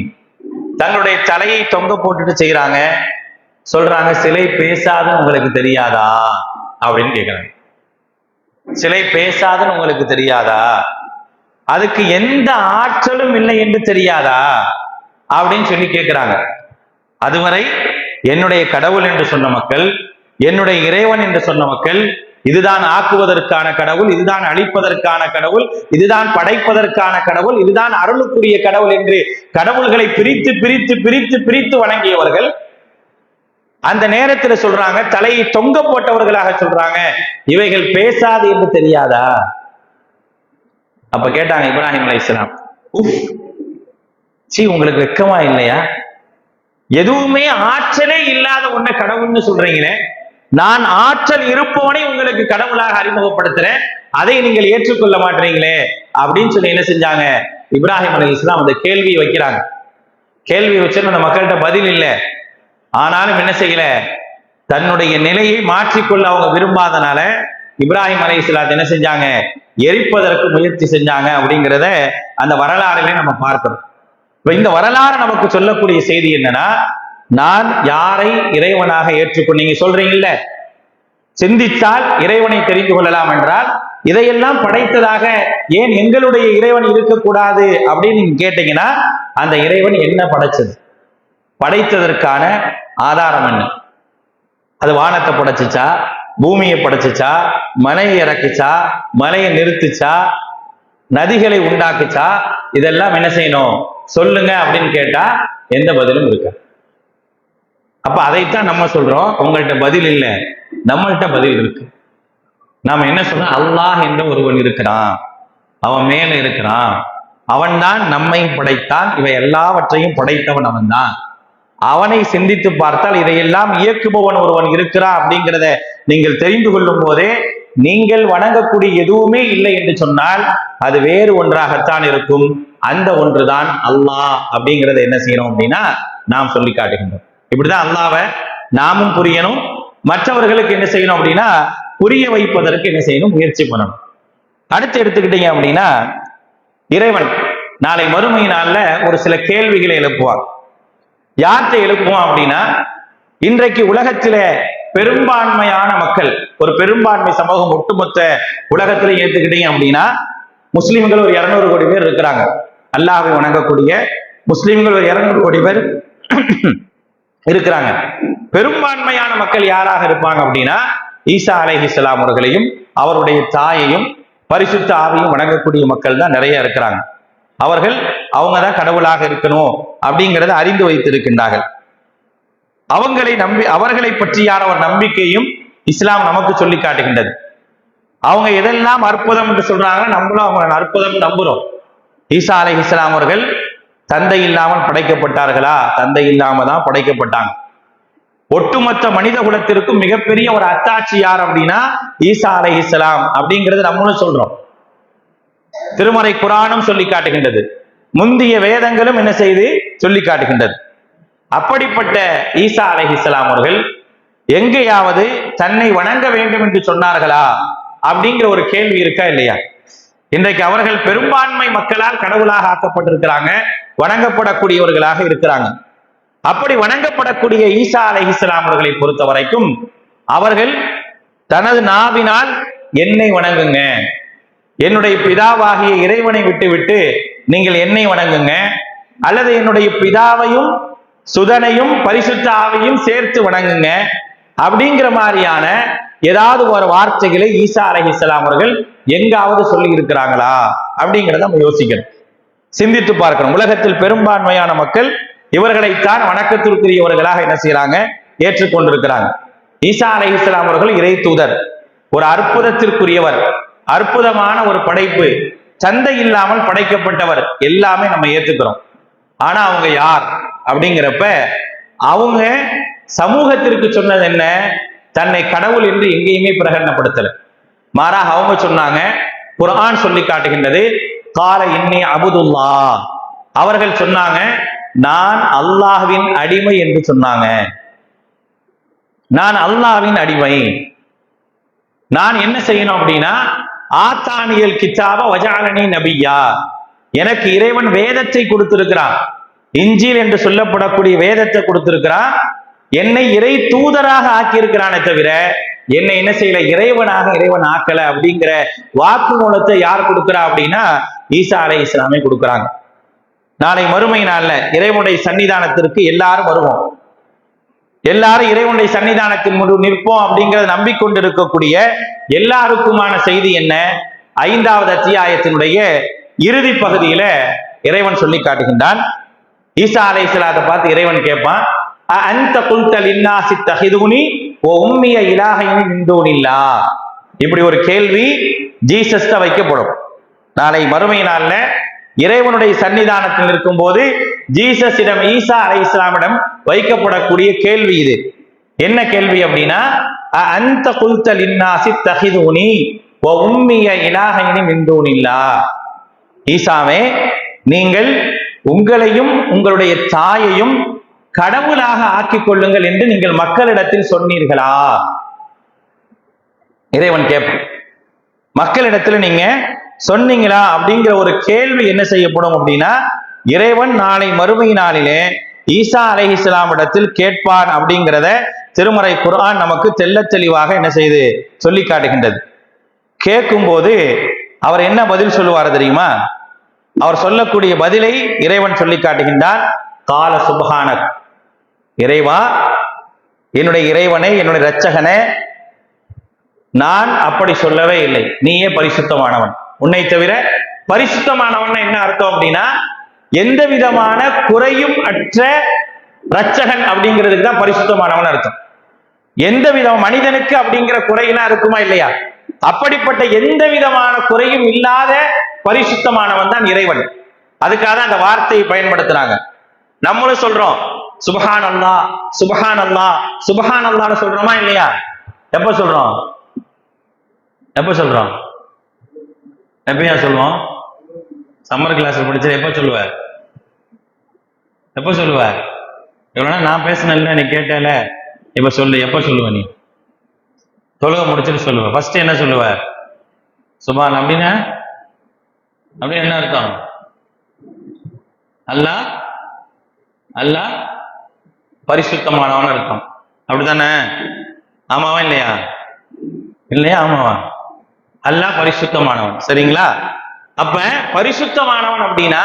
தங்களுடைய தலையை தொங்க போட்டுட்டு செய்யறாங்க. சொல்றாங்க, சிலை பேசாதுன்னு உங்களுக்கு தெரியாதா அப்படின்னு கேட்கிறாங்க. சிலை பேசாதுன்னு உங்களுக்கு தெரியாதா, அதுக்கு எந்த ஆற்றலும் இல்லை என்று தெரியாதா அப்படின்னு சொல்லி கேட்கிறாங்க. அதுவரை என்னுடைய கடவுள் என்று சொன்ன மக்கள், என்னுடைய இறைவன் என்று சொன்ன மக்கள், இதுதான் ஆக்குவதற்கான கடவுள், இதுதான் அழிப்பதற்கான கடவுள், இதுதான் படைப்பதற்கான கடவுள், இதுதான் அருளுக்குரிய கடவுள் என்று கடவுள்களை பிரித்து பிரித்து பிரித்து பிரித்து வணங்கியவர்கள் அந்த நேரத்தில் சொல்றாங்க, தலையை தொங்க போட்டவர்களாக சொல்றாங்க, இவைகள் பேசாது என்று தெரியாதா. அப்ப கேட்டாங்க இப்ராஹிம் அலைஹிஸ்ஸலாம், உங்களுக்கு வெக்கமா இல்லையா? எதுவுமே ஆற்றலே இல்லாத ஒன்றை கடவுள்னு சொல்றீங்களே, நான் ஆற்றல் இருப்பவனை உங்களுக்கு கடவுளாக அறிமுகப்படுத்துறேன், அதை நீங்கள் ஏற்றுக்கொள்ள மாட்டீங்களே அப்படின்னு சொல்லி என்ன செஞ்சாங்க, இப்ராஹிம் அலைஹிஸ்ஸலாம் அந்த கேள்வியை வைக்கிறாங்க. கேள்வி வச்சு அந்த மக்கள்கிட்ட பதில் இல்லை. ஆனாலும் என்ன செய்யல, தன்னுடைய நிலையை மாற்றிக்கொள்ள அவங்க விரும்பாதனால இப்ராஹிம் அலைஹிஸ்ஸலாம் என்ன செஞ்சாங்க, எரிப்பதற்கு முயற்சி செஞ்சாங்க அப்படிங்கிறத அந்த வரலாறுல நம்ம பார்க்கிறோம். இப்ப இந்த வரலாறு நமக்கு சொல்லக்கூடிய செய்தி என்னன்னா, நான் யாரை இறைவனாக ஏற்றுக்கொண்டு, நீங்க சொல்றீங்கல்ல சிந்தித்தால் இறைவனை தெரிந்து கொள்ளலாம் என்றால், இதையெல்லாம் படைத்ததாக ஏன் எங்களுடைய இறைவன் இருக்கக்கூடாது அப்படின்னு நீங்க கேட்டீங்கன்னா, அந்த இறைவன் என்ன படைச்சது, படைத்ததற்கான ஆதாரம் என்ன? அது வானத்தை படைச்சுச்சா, பூமியை படைச்சுச்சா, மலையை இறக்குச்சா, மலையை நிறுத்துச்சா, நதிகளை உண்டாக்குச்சா, இதெல்லாம் என்ன செய்யணும் சொல்லுங்க அப்படின்னு கேட்டா எந்த பதிலும் இருக்க. அப்ப அதைத்தான் நம்ம சொல்றோம், உங்கள்கிட்ட பதில் இல்லை, நம்மள்கிட்ட பதில் இருக்கு. நாம என்ன சொல்றோம், அல்லாஹ் என்ற ஒருவன் இருக்கிறான், அவன் மேல இருக்கிறான், அவன் தான் நம்மை படைத்தான், இவை எல்லாவற்றையும் படைத்தவன் அவன் தான். அவனை சிந்தித்து பார்த்தால் இதையெல்லாம் இயக்குபவன் ஒருவன் இருக்கிறான் அப்படிங்கிறத நீங்கள் தெரிந்து கொள்ளும் போதே, நீங்கள் வணங்கக்கூடிய எதுவுமே இல்லை என்று சொன்னால் அது வேறு ஒன்றாகத்தான் இருக்கும். அந்த ஒன்றுதான் அல்லாஹ் அப்படிங்கிறத என்ன செய்யணும் அப்படின்னா நாம் சொல்லி காட்டுகின்றோம். இப்படிதான் அல்லாஹ்வை நாமும் புரியணும், மற்றவர்களுக்கு என்ன செய்யணும் அப்படின்னா புரிய வைப்பதற்கு என்ன செய்யணும், முயற்சி பண்ணணும். அடுத்து எடுத்துக்கிட்டீங்க அப்படின்னா, இறைவன் நாளை மறுமை நாள்ல ஒரு சில கேள்விகளை எழுப்புவார். யார்கிட்ட எழுப்புவோம் அப்படின்னா, இன்றைக்கு உலகத்தில பெரும்பான்மையான மக்கள், ஒரு பெரும்பான்மை சமூகம் ஒட்டுமொத்த உலகத்திலே ஏத்துக்கிட்டீங்க அப்படின்னா, முஸ்லிம்கள் ஒரு 200 கோடி பேர் இருக்கிறாங்க. அல்லாஹ்வை வணங்கக்கூடிய முஸ்லிம்கள் ஒரு 200 கோடி பேர் இருக்கிறாங்க. பெரும்பான்மையான மக்கள் யாராக இருப்பாங்க அப்படின்னா, ஈசா அலைஹிஸ்ஸலாம் அவர்களையும் அவருடைய தாயையும் பரிசுத்த ஆவியும் வணங்கக்கூடிய மக்கள் தான் நிறைய இருக்கிறாங்க. அவர்கள் அவங்க தான் கடவுளாக இருக்கணும் அப்படிங்கிறத அறிந்து வைத்திருக்கின்றார்கள். அவங்களை நம்பி, அவர்களை பற்றியான ஒரு நம்பிக்கையும் இஸ்லாம் நமக்கு சொல்லி காட்டுகின்றது. அவங்க எதெல்லாம் அற்புதம் என்று சொல்றாங்க, நம்மளும் அவங்க அற்புதம் நம்புறோம். ஈசா அலைஹிஸ்ஸலாம் அவர்கள் தந்தை இல்லாமல் படைக்கப்பட்டார்களா? தந்தை இல்லாம தான் படைக்கப்பட்டாங்க. ஒட்டுமொத்த மனித குலத்திற்கும் மிகப்பெரிய ஒரு அத்தாட்சி யார் அப்படின்னா ஈசா அலைஹிஸ்ஸலாம் அப்படிங்கிறது நம்மளும் சொல்றோம். திருமறை குர்ஆனும் சொல்லி காட்டுகின்றது, முந்திய வேதங்களும் என்ன செய்து சொல்லி காட்டுகின்றது. அப்படிப்பட்ட ஈசா அலைஹிஸ்ஸலாம் அவர்கள் எங்கேயாவது தன்னை வணங்க வேண்டும் என்று சொன்னார்களா அப்படிங்கிற ஒரு கேள்வி இருக்கா இல்லையா? இன்றைக்கு அவர்கள் பெரும்பான்மை மக்களால் கடவுளாக ஆக்கப்பட்டிருக்கிறாங்க, வணங்கப்படக்கூடியவர்களாக இருக்கிறாங்க. அப்படி வணங்கப்படக்கூடிய ஈசா அலைஹிஸ்ஸலாம் அவர்களை பொறுத்த வரைக்கும் அவர்கள் தனது நாவினால் என்னை வணங்குங்க, என்னுடைய பிதாவாகிய இறைவனை விட்டு விட்டு நீங்கள் என்னை வணங்குங்க, அல்லது என்னுடைய பிதாவையும் சுதனையும் பரிசுத்த ஆவையும் சேர்த்து வணங்குங்க அப்படிங்கிற மாதிரியான ஏதாவது ஒரு வார்த்தைகளை ஈசா அலைஹிஸ்ஸலாம் அவர்கள் எங்காவது சொல்லி இருக்கிறாங்களா அப்படிங்கிறத நம்ம யோசிக்கணும், சிந்தித்து பார்க்கணும். உலகத்தில் பெரும்பான்மையான மக்கள் இவர்களைத்தான் வணக்கத்திற்குரியவர்களாக என்ன செய்யறாங்க, ஏற்றுக்கொண்டிருக்கிறாங்க. ஈசா அலைஹிஸ்ஸலாம் அவர்கள் இறை தூதர், ஒரு அற்புதத்திற்குரியவர், அற்புதமான ஒரு படைப்பு, சந்தை இல்லாமல் படைக்கப்பட்டவர், எல்லாமே நம்ம ஏத்துக்கிறோம். ஆனா அவங்க யார் அப்படிங்கிறப்ப அவங்க சமூகத்திற்கு சொன்னது என்ன, தன்னை கடவுள் என்று எங்கேயுமே பிரகடனப்படுத்தல. மாறாக அவங்க சொன்னாங்க, குர்ஆன் சொல்லி காட்டுகின்றது, கால இன்னி அபுதுல்லா, அவர்கள் சொன்னாங்க நான் அல்லாஹ்வின் அடிமை என்று சொன்னாங்க. நான் அல்லாஹ்வின் அடிமை, நான் என்ன செய்யணும் அப்படின்னா, ஆத்தானியல் கித்தாப வஜஅலனி நபியா, எனக்கு இறைவன் வேதத்தை கொடுத்திருக்கிறான், இஞ்சில் என்று சொல்லப்படக்கூடிய வேதத்தை கொடுத்திருக்கிறான், என்னை இறை தூதராக ஆக்கியிருக்கிறானே தவிர என்னை என்ன செய்யல, இறைவன் ஆக்கல அப்படிங்கிற வாக்கு மூலத்தை யார் கொடுக்கிறா அப்படின்னா ஈசா அலைஹிஸ்ஸலாமே கொடுக்கிறாங்க. நாளை மறுமை நாள்ல இறைவனுடைய சன்னிதானத்திற்கு எல்லாரும் வருவோம், எல்லாரும் இறைவனுடைய சன்னிதானத்தின் முன்பு நிற்போம் அப்படிங்கிறத நம்பிக்கொண்டிருக்கக்கூடிய எல்லாருக்குமான செய்தி என்ன, 5வது அத்தியாயத்தினுடைய இறுதி பகுதியில இறைவன் சொல்லி காட்டுகின்றான். ஈசா அலைஹிஸ்ஸலாத்தை பார்த்து இறைவன் கேட்பான், அன்த குல்த லின்னாஸி தஹிதுனி வ உம்மிய இலாஹைனி மின் தூனில்லாஹ். இப்படி ஒரு கேள்வி ஜீசஸ் தான் வைக்கப்படும். நாளை மறுமை நாள்ல இறைவனுடைய சன்னிதானத்தில் இருக்கும் போது ஜீசஸிடம், ஈசா அலைஹிஸ்ஸலாமிடம் வைக்கப்படக்கூடிய கேள்வி இது. என்ன கேள்வி அப்படின்னா, அன்த குல்த லின்னாஸி தஹிதுனி வ உம்மிய இலாஹைனி மின் தூனில்லாஹ். ஈசாவே, நீங்கள் உங்களையும் உங்களுடைய தாயையும் கடவுளாக ஆக்கிக் கொள்ளுங்கள் என்று நீங்கள் மக்களிடத்தில் சொன்னீர்களா? இறைவன் கேட்பான், மக்களிடத்துல நீங்க சொன்னீங்களா அப்படிங்கிற ஒரு கேள்வி என்ன செய்யப்படும் அப்படின்னா, இறைவன் நாளை மறுமை நாளிலே ஈசா அலைஹிஸ்ஸலாம் இடத்தில் கேட்பான் அப்படிங்கிறத திருமறை குர்ஆன் நமக்கு தெள்ளத் தெளிவாக என்ன செய்து சொல்லி காட்டுகின்றது. கேட்கும் போது அவர் என்ன பதில் சொல்லுவார் தெரியுமா? அவர் சொல்லக்கூடிய பதிலை இறைவன் சொல்லி காட்டுகின்றான். கால சுப்ஹானக், இறைவா, என்னுடைய இறைவனே, என்னுடைய இரட்சகனே, நான் அப்படி சொல்லவே இல்லை, நீயே பரிசுத்தமானவன், உன்னை தவிர பரிசுத்தமானவன் என்ன அர்த்தம் அப்படின்னா, எந்த விதமான குறையும் அற்ற இரட்சகன் அப்படிங்கிறதுக்கு தான் பரிசுத்தமானவன் அர்த்தம். எந்த விதம் மனிதனுக்கு அப்படிங்கிற குறையெல்லாம் இருக்குமா இல்லையா? அப்படிப்பட்ட எந்த விதமான குறையும் இல்லாத பரிசுத்தமானவன் தான் இறைவன். அதுக்காக அந்த வார்த்தையை பயன்படுத்துறாங்க. நம்மளும் சொல்றோம் சுப்ஹான் அல்லாஹ், சுப்ஹான் அல்லாஹ், சுப்ஹான் அல்லாஹ்னு சொல்றோமா இல்லையா? எப்ப சொல்றோம்? எப்பயா சொல்லுவோம்? சம்மர் கிளாஸ் படிச்சது எப்ப சொல்லுவ? எவ்வளோ நான் பேசினேன், நீ கேட்டல, இப்ப சொல்லு, எப்ப சொல்லுவ? நீ தொழுக முடிச்சுட்டு சொல்லுவ. ஃபர்ஸ்ட் என்ன சொல்லுவ? சுப்ஹான் அப்படின்னா என்ன அர்த்தம்? அல்லாஹ் அல்லாஹ் பரிசுத்தமானவன் அர்த்தம், அப்படித்தானே? ஆமாவா இல்லையா? ஆமாவா? அல்லாஹ் பரிசுத்தமானவன், சரிங்களா? அப்ப பரிசுத்தமானவன் அப்படின்னா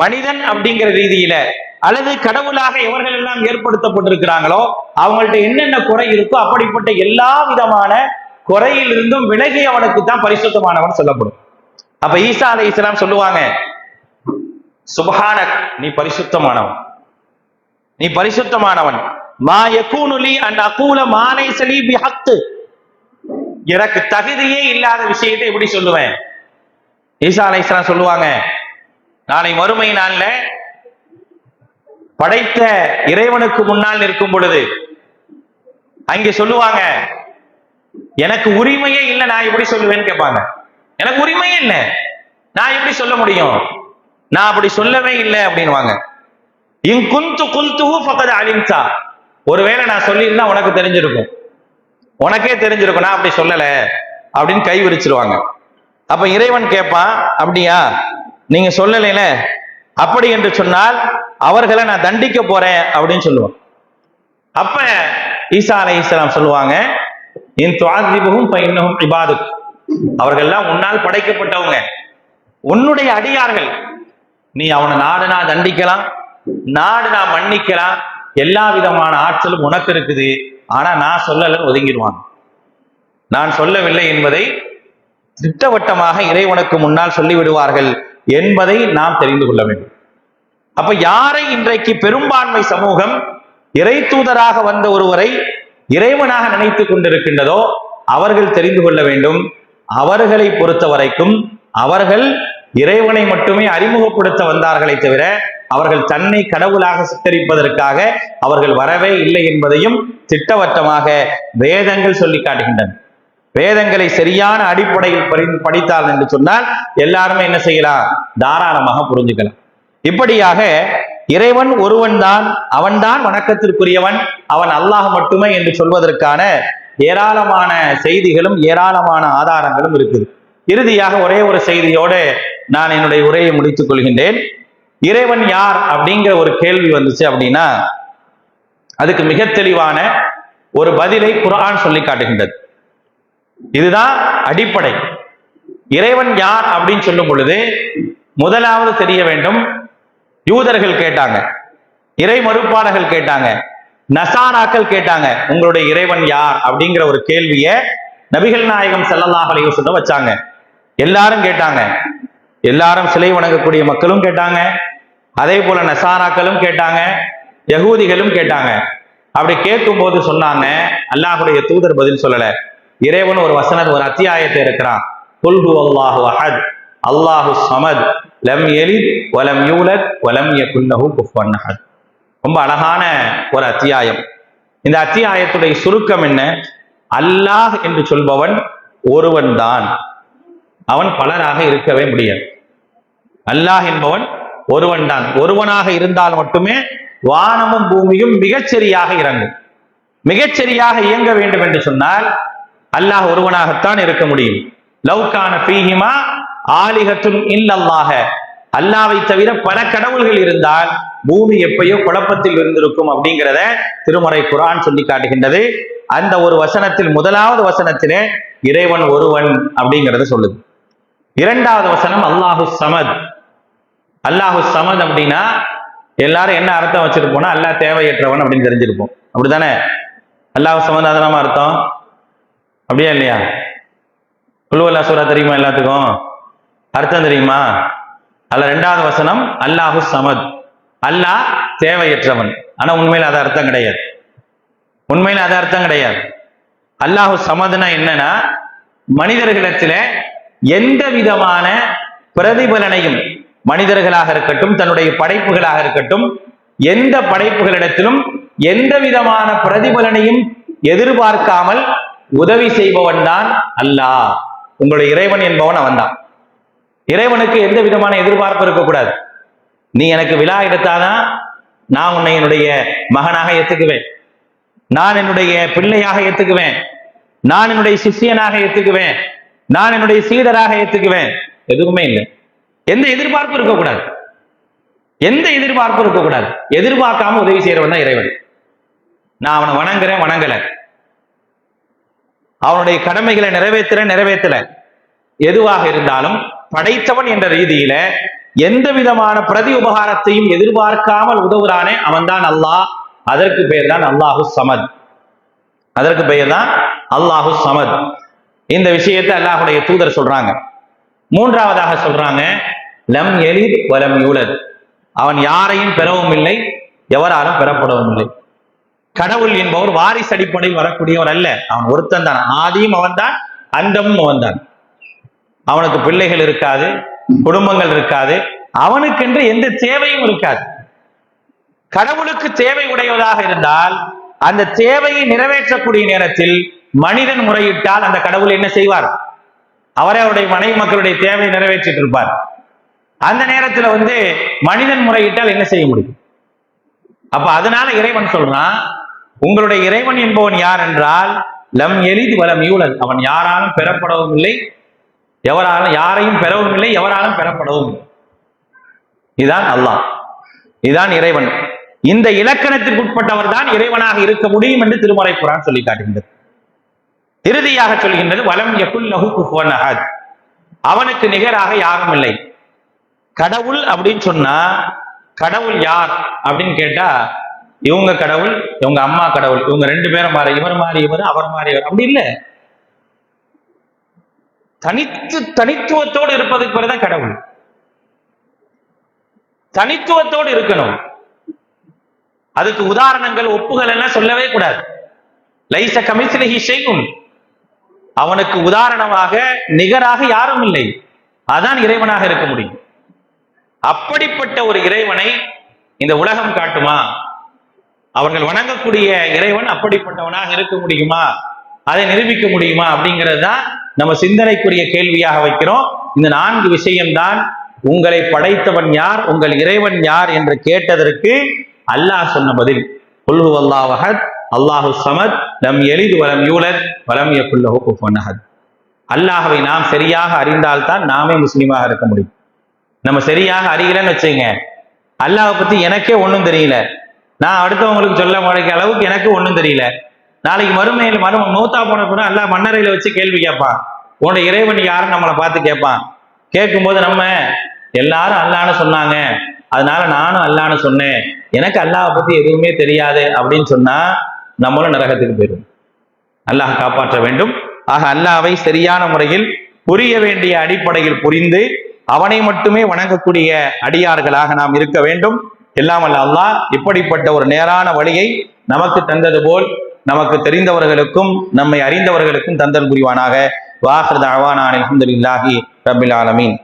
மனிதன் அப்படிங்கிற ரீதியில அல்லது கடவுளாக எவர்கள் எல்லாம் ஏற்படுத்தப்பட்டிருக்கிறாங்களோ அவங்கள்ட்ட என்னென்ன குறை இருக்கோ அப்படிப்பட்ட எல்லா விதமான குறையிலிருந்தும் விலகி அவனுக்கு தான் பரிசுத்தமானவன் சொல்லப்படும். அப்ப ஈசா அலைஹிஸ்ஸலாம் சொல்லுவாங்க, சுப்ஹானக், நீ பரிசுத்தமானவன், நீ பரிசுத்தமானவன். மா யகூனு லி அன் அகூல மா லைஸ லீ பிஹக், எனக்கு தகுதியே இல்லாத விஷயத்தை எப்படி சொல்லுவேன்? ஈசா அலைஹிஸ்ஸலாம் சொல்லுவாங்க, நாளை மறுமை நாள்ல படைத்த இறைவனுக்கு முன்னால் நிற்கும் பொழுது அங்கே சொல்லுவாங்க, எனக்கு உரிமையே இல்லை, நான் எப்படி சொல்லுவேன்னு கேட்பாங்க. எனக்கு உரிமையே இல்லை, நான் எப்படி சொல்ல முடியும்? நான் அப்படி சொல்லவே இல்லை அப்படின்வாங்க. இன் குன்து குல்துஹு ஃபகத் அலிம்தா, ஒருவேளை நான் சொல்லியிருந்தா உனக்கு தெரிஞ்சிருக்கும், உனக்கே தெரிஞ்சிருக்கும், நான் அப்படி சொல்லல அப்படின்னு கை விரிச்சிருவாங்க. அப்ப இறைவன் கேட்பான், அப்படியா, நீங்க சொல்லலைல, அப்படி என்று சொன்னால் அவர்களை நான் தண்டிக்க போறேன் அப்படின்னு சொல்லுவான். அப்ப ஈசா அலைஹிஸ்ஸலாம் சொல்லுவாங்க, இன் துஅஸிபுஹும் ஃபஇன்னஹும் இபாதுக், அவர்கள்லாம் உன்னால் படைக்கப்பட்டவங்க, உன்னுடைய அடியார்கள், நீ அவனை நாடுனா தண்டிக்கலாம், நாடுனா மன்னிக்கலாம், எல்லா விதமான ஆற்றலும் உனக்கு இருக்குது. ஆனா நான் சொல்லலன்னு ஒதுங்கிடுவான். நான் சொல்லவில்லை என்பதை திட்டவட்டமாக இறைவனுக்கு முன்னால் சொல்லிவிடுவார்கள் என்பதை நாம் தெரிந்து கொள்ள வேண்டும். அப்ப யாரை இன்றைக்கு பெரும்பான்மை சமூகம் இறை தூதராக வந்த ஒருவரை இறைவனாக நினைத்துக் கொண்டிருக்கின்றதோ அவர்கள் தெரிந்து கொள்ள வேண்டும், அவர்களை பொறுத்த வரைக்கும் அவர்கள் இறைவனை மட்டுமே அறிமுகப்படுத்த வந்தார்களே தவிர அவர்கள் தன்னை கடவுளாக சித்தரிப்பதற்காக அவர்கள் வரவே இல்லை என்பதையும் திட்டவட்டமாக வேதங்கள் சொல்லி காட்டுகின்றன. வேதங்களை சரியான அடிப்படையில் படித்தால் என்று சொன்னால் எல்லாருமே என்ன செய்யலாம், தாராளமாக புரிஞ்சுக்கலாம். இப்படியாக இறைவன் ஒருவன் தான், அவன்தான் வணக்கத்திற்குரியவன், அவன் அல்லாஹ் மட்டுமே என்று சொல்வதற்கான ஏராளமான செய்திகளும் ஏராளமான ஆதாரங்களும் இருக்குது. இறுதியாக ஒரே ஒரு செய்தியோடு நான் என்னுடைய உரையை முடித்துக் கொள்கின்றேன். இறைவன் யார் அப்படிங்கிற ஒரு கேள்வி வந்துச்சு அப்படின்னா அதுக்கு மிக தெளிவான ஒரு பதிலை குர்ஆன் சொல்லி காட்டுகின்றது. இதுதான் அடிப்படை. இறைவன் யார் அப்படின்னு சொல்லும் பொழுது முதலாவது தெரிய வேண்டும், யூதர்கள் கேட்டாங்க, இறை மறுப்பாளர்கள் கேட்டாங்க, நசாராக்கள் கேட்டாங்க, உங்களுடைய இறைவன் யார் அப்படிங்கிற ஒரு கேள்வியை நபிகள் நாயகம் ஸல்லல்லாஹு அலைஹி வஸல்லம் வச்சாங்க. எல்லாரும் கேட்டாங்க, எல்லாரும் சிலை வணங்கக்கூடிய மக்களும் கேட்டாங்க, அதே போல நசாராக்களும் கேட்டாங்க, யகூதிகளும் கேட்டாங்க. அப்படி கேட்கும் போது சொன்னாங்க, அல்லாஹுடைய தூதர் பதில் சொல்லல. இறைவன் ஒரு வசனம், ஒரு அத்தியாயத்தை இருக்கிறான், குல் ஹுவல்லாஹு அஹத் அல்லாஹு ஸமத் லம் யலித் வலம் யூலத் வலம் யகுல் லஹு குஃபுவன் அஹத். ரொம்ப அழகான ஒரு அத்தியாயம். இந்த அத்தியாயத்துடைய சுருக்கம் என்ன? அல்லாஹ் என்று சொல்பவன் ஒருவன் தான், அவன் பலராக இருக்கவே முடியாது. அல்லாஹ் என்பவன் ஒருவன் தான், ஒருவனாக இருந்தால் மட்டுமே வானமும் பூமியும் மிகச்சரியாக இறங்கும். மிகச்சரியாக இயங்க வேண்டும் என்று சொன்னால் அல்லாஹ் ஒருவனாகத்தான் இருக்க முடியும். லவ்கான ஃபீஹிமா ஆலிஹத்துன் இல்லல்லாஹ, அல்லாஹ்வை தவிர பல கடவுள்கள் இருந்தால் பூமி எப்பயோ குழப்பத்தில் இருந்திருக்கும் அப்படிங்கிறத திருமறை குர்ஆன் சொல்லி காட்டுகின்றது. அந்த ஒரு வசனத்தில், முதலாவது வசனத்திலே இறைவன் ஒருவன் அப்படிங்கிறத சொல்லுது. இரண்டாவது வசனம் அல்லாஹு ஸமத். அல்லாஹு ஸமத் அப்படின்னா எல்லாரும் என்ன அர்த்தம் வச்சிருப்போம்னா அல்லாஹ் தேவையற்றவன் அப்படின்னு தெரிஞ்சிருப்போம். அப்படித்தானே? அல்லாஹு ஸமத் அதனால அர்த்தம் அப்படியா இல்லையா? குல் ஹுவல்லாஹ் சூரா தெரியுமா? எல்லாத்துக்கும் அர்த்தம் தெரியுமா? அல்ல ரெண்டாவது வசனம் அல்லாஹு ஸமத், அல்லாஹ் தேவையற்றவன். ஆனா உண்மையில அது அர்த்தம் கிடையாது. உண்மையில அது அர்த்தம் கிடையாது. அல்லாஹு ஸமத்னா என்னன்னா, மனிதர்களிடத்தில எந்த விதமான பிரதிபலனையும், மனிதர்களாக இருக்கட்டும் தன்னுடைய படைப்புகளாக இருக்கட்டும், எந்த படைப்புகளிடத்திலும் எந்த விதமான பிரதிபலனையும் எதிர்பார்க்காமல் உதவி செய்பவன் தான் அல்லாஹ். உங்களுடைய இறைவன் என்பவன் அவன் தான். இறைவனுக்கு எந்த விதமான எதிர்பார்ப்பு இருக்கக்கூடாது. நீ எனக்கு விழா எடுத்தாதான் நான் உன்னை என்னுடைய மகனாக ஏத்துக்குவேன், நான் என்னுடைய பிள்ளையாக ஏத்துக்குவேன், நான் என்னுடைய சிஷியனாக ஏத்துக்குவேன், நான் என்னுடைய சீடராக ஏத்துக்குவேன். எதுவுமே இல்லை. எந்த எதிர்பார்ப்பு இருக்கக்கூடாது. எந்த எதிர்பார்ப்பு இருக்கக்கூடாது. எதிர்பார்க்காம உதவி செய்யறவன் தான் இறைவன். நான் அவனை வணங்குறேன், வணங்கல, அவனுடைய கடமைகளை நிறைவேற்றல, எதுவாக இருந்தாலும் படைத்தவன் என்ற ரீதியில எந்த விதமான பிரதி உபகாரத்தையும் எதிர்பார்க்காமல் உதவுறானே அவன் தான் அல்லாஹ். அதற்கு பெயர் தான் அல்லாஹு ஸமத். அதற்கு பெயர் தான் அல்லாஹு ஸமத். இந்த விஷயத்தை அல்லாஹுடைய தூதர் சொல்றாங்க. மூன்றாவதாக சொல்றாங்க, லம் யலித் வலம் யூலத், அவன் யாரையும் பெறவும் இல்லை, எவராலும் பெறப்படவும் இல்லை. கடவுள் என்பவர் வாரிசு அடிப்படையில் வரக்கூடியவர் அல்ல, அவன் ஒருத்தன் தான். ஆதியும் அவன் தான், அந்தமும் அவன் தான். அவனுக்கு பிள்ளைகள் இருக்காது, குடும்பங்கள் இருக்காது, அவனுக்கென்று எந்த தேவையும் இருக்காது. கடவுளுக்கு தேவை உடையவதாக இருந்தால் அந்த தேவையை நிறைவேற்றக்கூடிய நேரத்தில் மனிதன் முறையிட்டால் அந்த கடவுள் என்ன செய்வார்? அவரே அவருடைய மனைவி மக்களுடைய தேவையை நிறைவேற்றிட்டு இருப்பார். அந்த நேரத்தில் மனிதன் முறையிட்டால் என்ன செய்ய முடியும்? அப்ப அதனால இறைவன் சொல்றான், உங்களுடைய இறைவன் என்பவன் யார் என்றால் லம் யலித் வலம் யூலத், அவன் யாராலும் பெறப்படவும் இல்லை, எவராலும் யாரையும் பெறவும் இல்லை, எவராலும் பெறப்படவும் இல்லை. இதுதான் அல்லாஹ், இதுதான் இறைவன். இந்த இலக்கணத்திற்கு உட்பட்டவர் தான் இறைவனாக இருக்க முடியும் என்று திருமறை குர்ஆன் சொல்லி காட்டுகின்றது. இறுதியாக சொல்கின்றது, வலம் யகுல் லஹு குஃபுவன் அஹத், அவனுக்கு நிகராக யாரும் இல்லை. கடவுள் அப்படின்னு சொன்னா கடவுள் யார் அப்படின்னு கேட்டா இவங்க கடவுள், இவங்க அம்மா கடவுள், இவங்க ரெண்டு பேரும் மாறி, இவர் மாறி இவர், அவர் மாறி இவர், அப்படி இல்லை. தனித்துவத்தோடு இருப்பதுக்கு பிறகுதான் கடவுள். தனித்துவத்தோடு இருக்கணும். அதுக்கு உதாரணங்கள் ஒப்புகள் எல்லாம் சொல்லவே கூடாது. லைஸ கமிஸ்லிஹி ஷைஉன், அவனுக்கு உதாரணமாக நிகராக யாரும் இல்லை. அதான் இறைவனாக இருக்க முடியும். அப்படிப்பட்ட ஒரு இறைவனை இந்த உலகம் காட்டுமா? அவர்கள் வணங்கக்கூடிய இறைவன் அப்படிப்பட்டவனாக இருக்க முடியுமா? அதை நிரூபிக்க முடியுமா? அப்படிங்கிறது தான் நம்ம சிந்தனைக்குரிய கேள்வியாக வைக்கிறோம். இந்த 4 விஷயம்தான் உங்களை படைத்தவன் யார், உங்கள் இறைவன் யார் என்று கேட்டதற்கு அல்லாஹ் சொன்ன பதில். குல் ஹுவல்லாஹு அஹத் அல்லாஹு ஸமத் லம் யலித் வலம் யூலத் வலம் யகுல் லஹு குஃபுவன் அஹத். அல்லாஹ்வை நாம் சரியாக அறிந்தால்தான் நாமே முஸ்லீமாக இருக்க முடியும். நம்ம சரியாக அறியலன்னு வச்சுங்க, அல்லாஹ்வை பத்தி எனக்கே ஒன்றும் தெரியல, நான் அடுத்தவங்களுக்கு சொல்ல முடிய அளவுக்கு எனக்கு ஒன்றும் தெரியல, நாளைக்கு மறுமையில் மூத்தா போன கூட அல்லாஹ் மன்னரையில வச்சு கேள்வி கேட்பான். உன்னோட இறைவன் யாருன்னு நம்மளை பார்த்து கேட்பான். கேட்கும்போது நம்ம எல்லாரும் அல்லான்னு சொன்னாங்க, அதனால நானும் அல்லான்னு சொன்னேன், எனக்கு அல்லாஹ்வை பத்தி எதுவுமே தெரியாது அப்படின்னு சொன்னா நம்மளும் நரகத்துக்கு போயிடும். அல்லாஹ் காப்பாற்ற வேண்டும். ஆக அல்லாஹ்வை சரியான முறையில் புரிய வேண்டிய அடிப்படையில் புரிந்து அவனை மட்டுமே வணங்கக்கூடிய அடியார்களாக நாம் இருக்க வேண்டும். எல்லாம் அல்ல அல்லாஹ் இப்படிப்பட்ட ஒரு நேரான வழியை நமக்கு தந்தது போல் நமக்கு தெரிந்தவர்களுக்கும் நம்மை அறிந்தவர்களுக்கும் தந்தல் புரிவானாக. வாஹிர் தஅவானா அல்ஹம்துலில்லாஹி ரப்பில் ஆலமீன்.